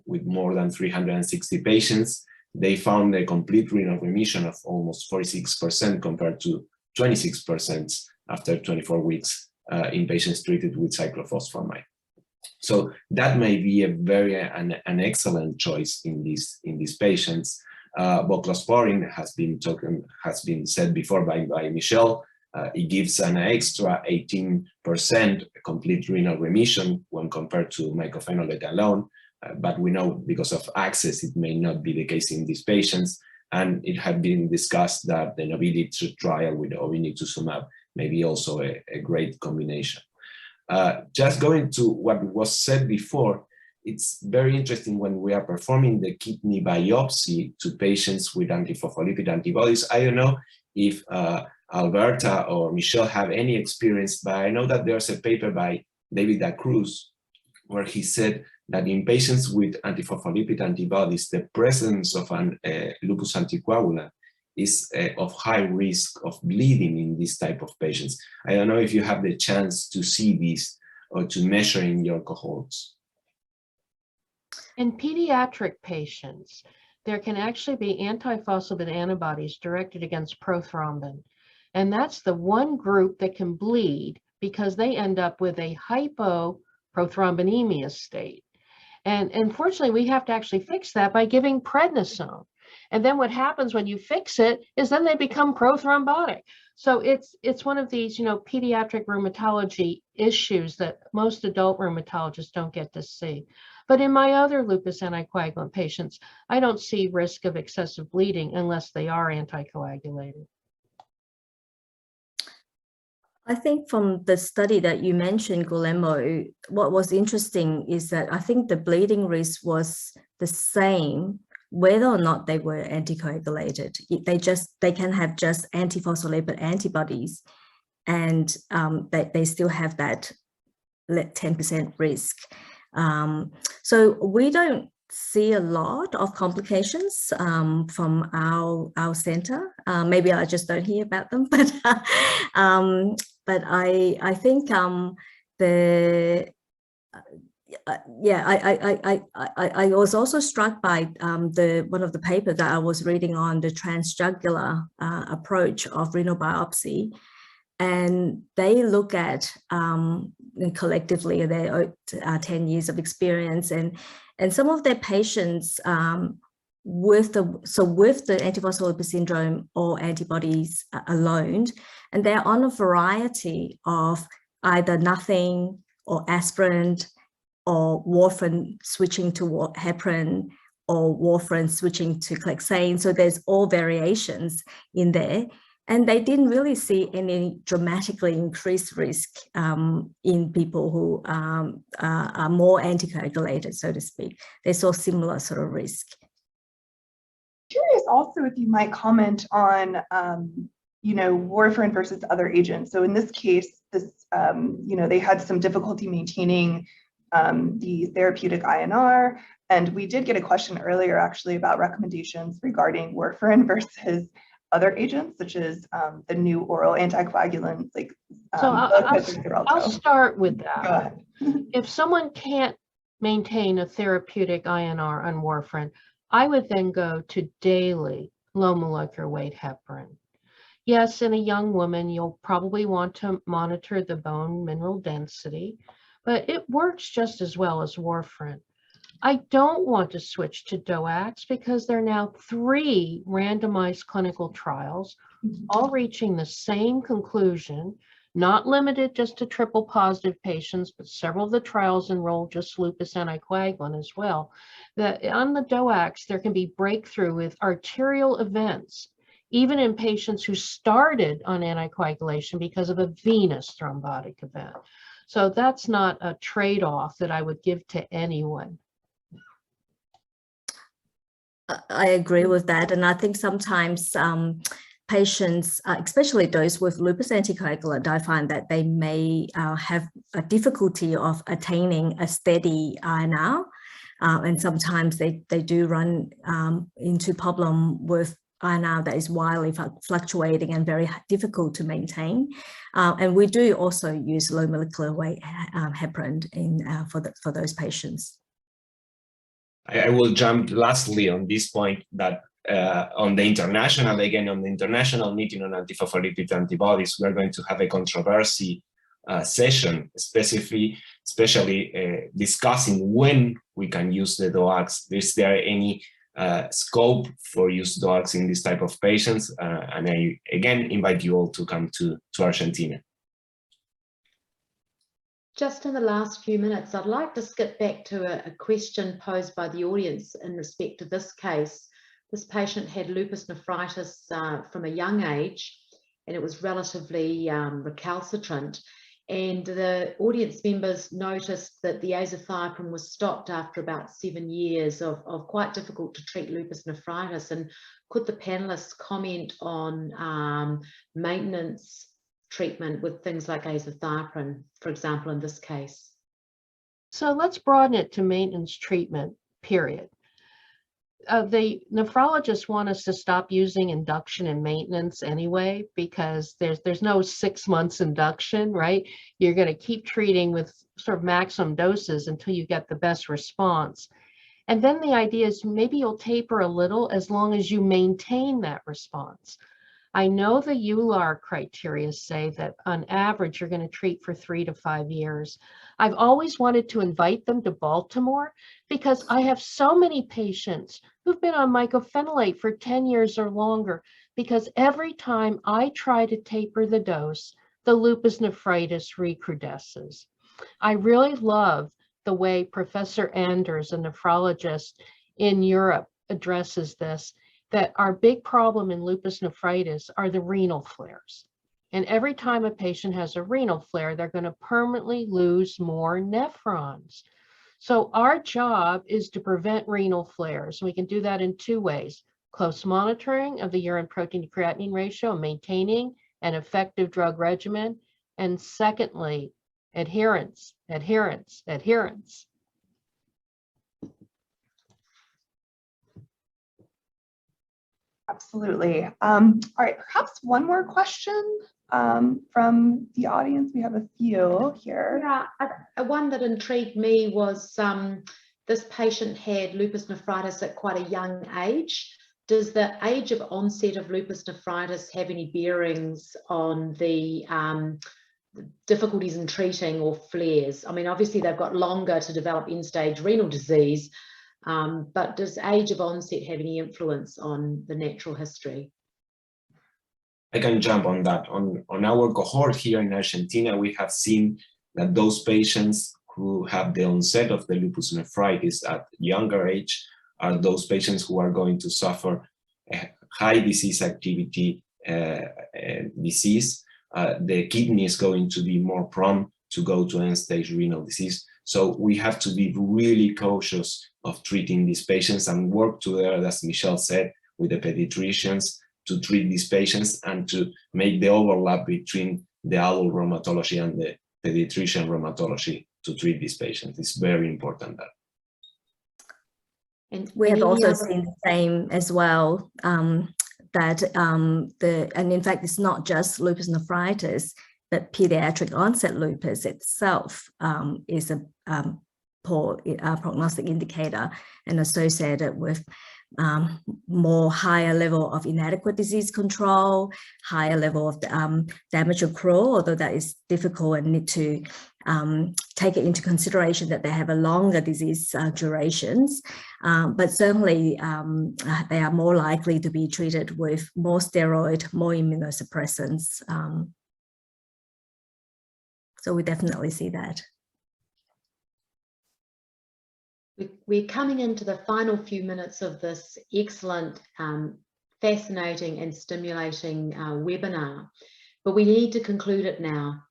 with more than 360 patients, they found a complete renal remission of almost 46% compared to 26% after 24 weeks in patients treated with cyclophosphamide. So that may be an excellent choice in these patients. Voclosporin has been said before by Michelle. It gives an extra 18% complete renal remission when compared to mycophenolate alone. But we know because of access, it may not be the case in these patients. And it had been discussed that the nobility trial with obinutuzumab may be also a great combination. Just going to what was said before, it's very interesting when we are performing the kidney biopsy to patients with antiphospholipid antibodies. I don't know if Alberta or Michelle have any experience, but I know that there's a paper by David Da Cruz where he said that in patients with antiphospholipid antibodies, the presence of an lupus anticoagulant is of high risk of bleeding in this type of patients. I don't know if you have the chance to see this or to measure in your cohorts. In pediatric patients, there can actually be antiphospholipid antibodies directed against prothrombin. And that's the one group that can bleed because they end up with a hypoprothrombinemic state. And unfortunately, we have to actually fix that by giving prednisone. And then what happens when you fix it is then they become prothrombotic. So it's one of these, pediatric rheumatology issues that most adult rheumatologists don't get to see. But in my other lupus anticoagulant patients, I don't see risk of excessive bleeding unless they are anticoagulated. I think from the study that you mentioned, Guillermo, what was interesting is that I think the bleeding risk was the same whether or not they were anticoagulated. They can have just antiphospholipid antibodies, and they still have that 10% risk. So we don't see a lot of complications from our center. Maybe I just don't hear about them, but I think I was also struck by one of the papers that I was reading on the transjugular approach of renal biopsy. And they look at collectively their 10 years of experience, and some of their patients with the antiphospholipid syndrome or antibodies alone, and they're on a variety of either nothing or aspirin or warfarin switching to heparin or warfarin switching to clexane. So there's all variations in there. And they didn't really see any dramatically increased risk in people who are more anticoagulated, so to speak. They saw similar sort of risk. Curious also if you might comment on, warfarin versus other agents. So in this case, they had some difficulty maintaining the therapeutic INR. And we did get a question earlier actually about recommendations regarding warfarin versus other agents, such as the new oral anticoagulants, like I'll start with that. Go ahead. If someone can't maintain a therapeutic INR on warfarin, I would then go to daily low molecular weight heparin. Yes, in a young woman, you'll probably want to monitor the bone mineral density, but it works just as well as warfarin. I don't want to switch to DOACs because there are now 3 randomized clinical trials, all reaching the same conclusion, not limited just to triple positive patients, but several of the trials enroll just lupus anticoagulant as well, that on the DOACs, there can be breakthrough with arterial events, even in patients who started on anticoagulation because of a venous thrombotic event. So that's not a trade-off that I would give to anyone. I agree with that. And I think sometimes patients, especially those with lupus anticoagulant, I find that they may have a difficulty of attaining a steady INR. And sometimes they do run into problem with INR that is wildly fluctuating and very difficult to maintain. And we do also use low molecular weight heparin for those patients. I will jump lastly on this point that on the international meeting on antiphospholipid antibodies, we're going to have a controversy session, especially discussing when we can use the DOACs. Is there any scope for use DOACs in this type of patients? And I again invite you all to come to Argentina. Just in the last few minutes, I'd like to skip back to a question posed by the audience in respect to this case. This patient had lupus nephritis from a young age, and it was relatively recalcitrant. And the audience members noticed that the azathioprine was stopped after about 7 years of quite difficult to treat lupus nephritis. And could the panelists comment on maintenance treatment with things like azathioprine, for example, in this case? So let's broaden it to maintenance treatment, period. The nephrologists want us to stop using induction and maintenance anyway, because there's no 6 months induction, right? You're going to keep treating with sort of maximum doses until you get the best response. And then the idea is maybe you'll taper a little as long as you maintain that response. I know the EULAR criteria say that on average, you're going to treat for 3 to 5 years. I've always wanted to invite them to Baltimore because I have so many patients who've been on mycophenolate for 10 years or longer, because every time I try to taper the dose, the lupus nephritis recrudesces. I really love the way Professor Anders, a nephrologist in Europe, addresses this, that our big problem in lupus nephritis are the renal flares. And every time a patient has a renal flare, they're going to permanently lose more nephrons. So our job is to prevent renal flares. We can do that in 2 ways: close monitoring of the urine protein to creatinine ratio, maintaining an effective drug regimen, and secondly, adherence, adherence, adherence. Absolutely. All right, perhaps one more question from the audience. We have a few here. Yeah, one that intrigued me was this patient had lupus nephritis at quite a young age. Does the age of onset of lupus nephritis have any bearings on the difficulties in treating or flares? I mean, obviously they've got longer to develop end-stage renal disease, but does age of onset have any influence on the natural history? I can jump on that. On our cohort here in Argentina, we have seen that those patients who have the onset of the lupus nephritis at younger age are those patients who are going to suffer a high disease activity disease. The kidney is going to be more prone to go to end-stage renal disease. So we have to be really cautious of treating these patients and work together, as Michelle said, with the pediatricians to treat these patients and to make the overlap between the adult rheumatology and the pediatrician rheumatology to treat these patients. It's very important that. And we have also seen the same as well, that and in fact, it's not just lupus nephritis, but pediatric onset lupus itself is a poor prognostic indicator and associated with more higher level of inadequate disease control, higher level of damage accrual, although that is difficult and need to take it into consideration that they have a longer disease durations, but certainly they are more likely to be treated with more steroid, more immunosuppressants. So we definitely see that. We're coming into the final few minutes of this excellent, fascinating and stimulating webinar, but we need to conclude it now.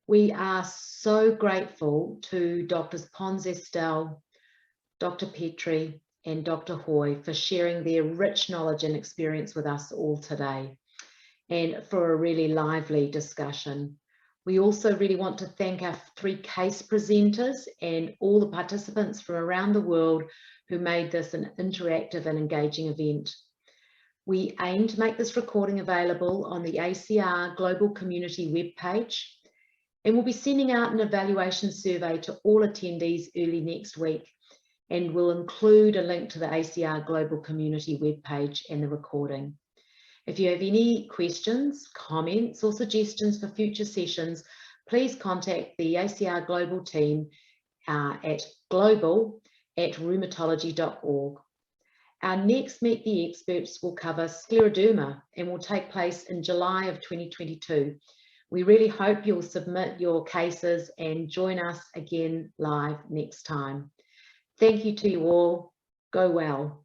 We are so grateful to Drs. Pons Estelle, Dr. Petrie and Dr. Hoy for sharing their rich knowledge and experience with us all today and for a really lively discussion. We also really want to thank our 3 case presenters and all the participants from around the world who made this an interactive and engaging event. We aim to make this recording available on the ACR Global Community webpage, and we'll be sending out an evaluation survey to all attendees early next week, and we'll include a link to the ACR Global Community webpage and the recording. If you have any questions, comments or suggestions for future sessions, please contact the ACR Global team at global@rheumatology.org. Our next Meet the Experts will cover scleroderma and will take place in July of 2022. We really hope you'll submit your cases and join us again live next time. Thank you to you all. Go well.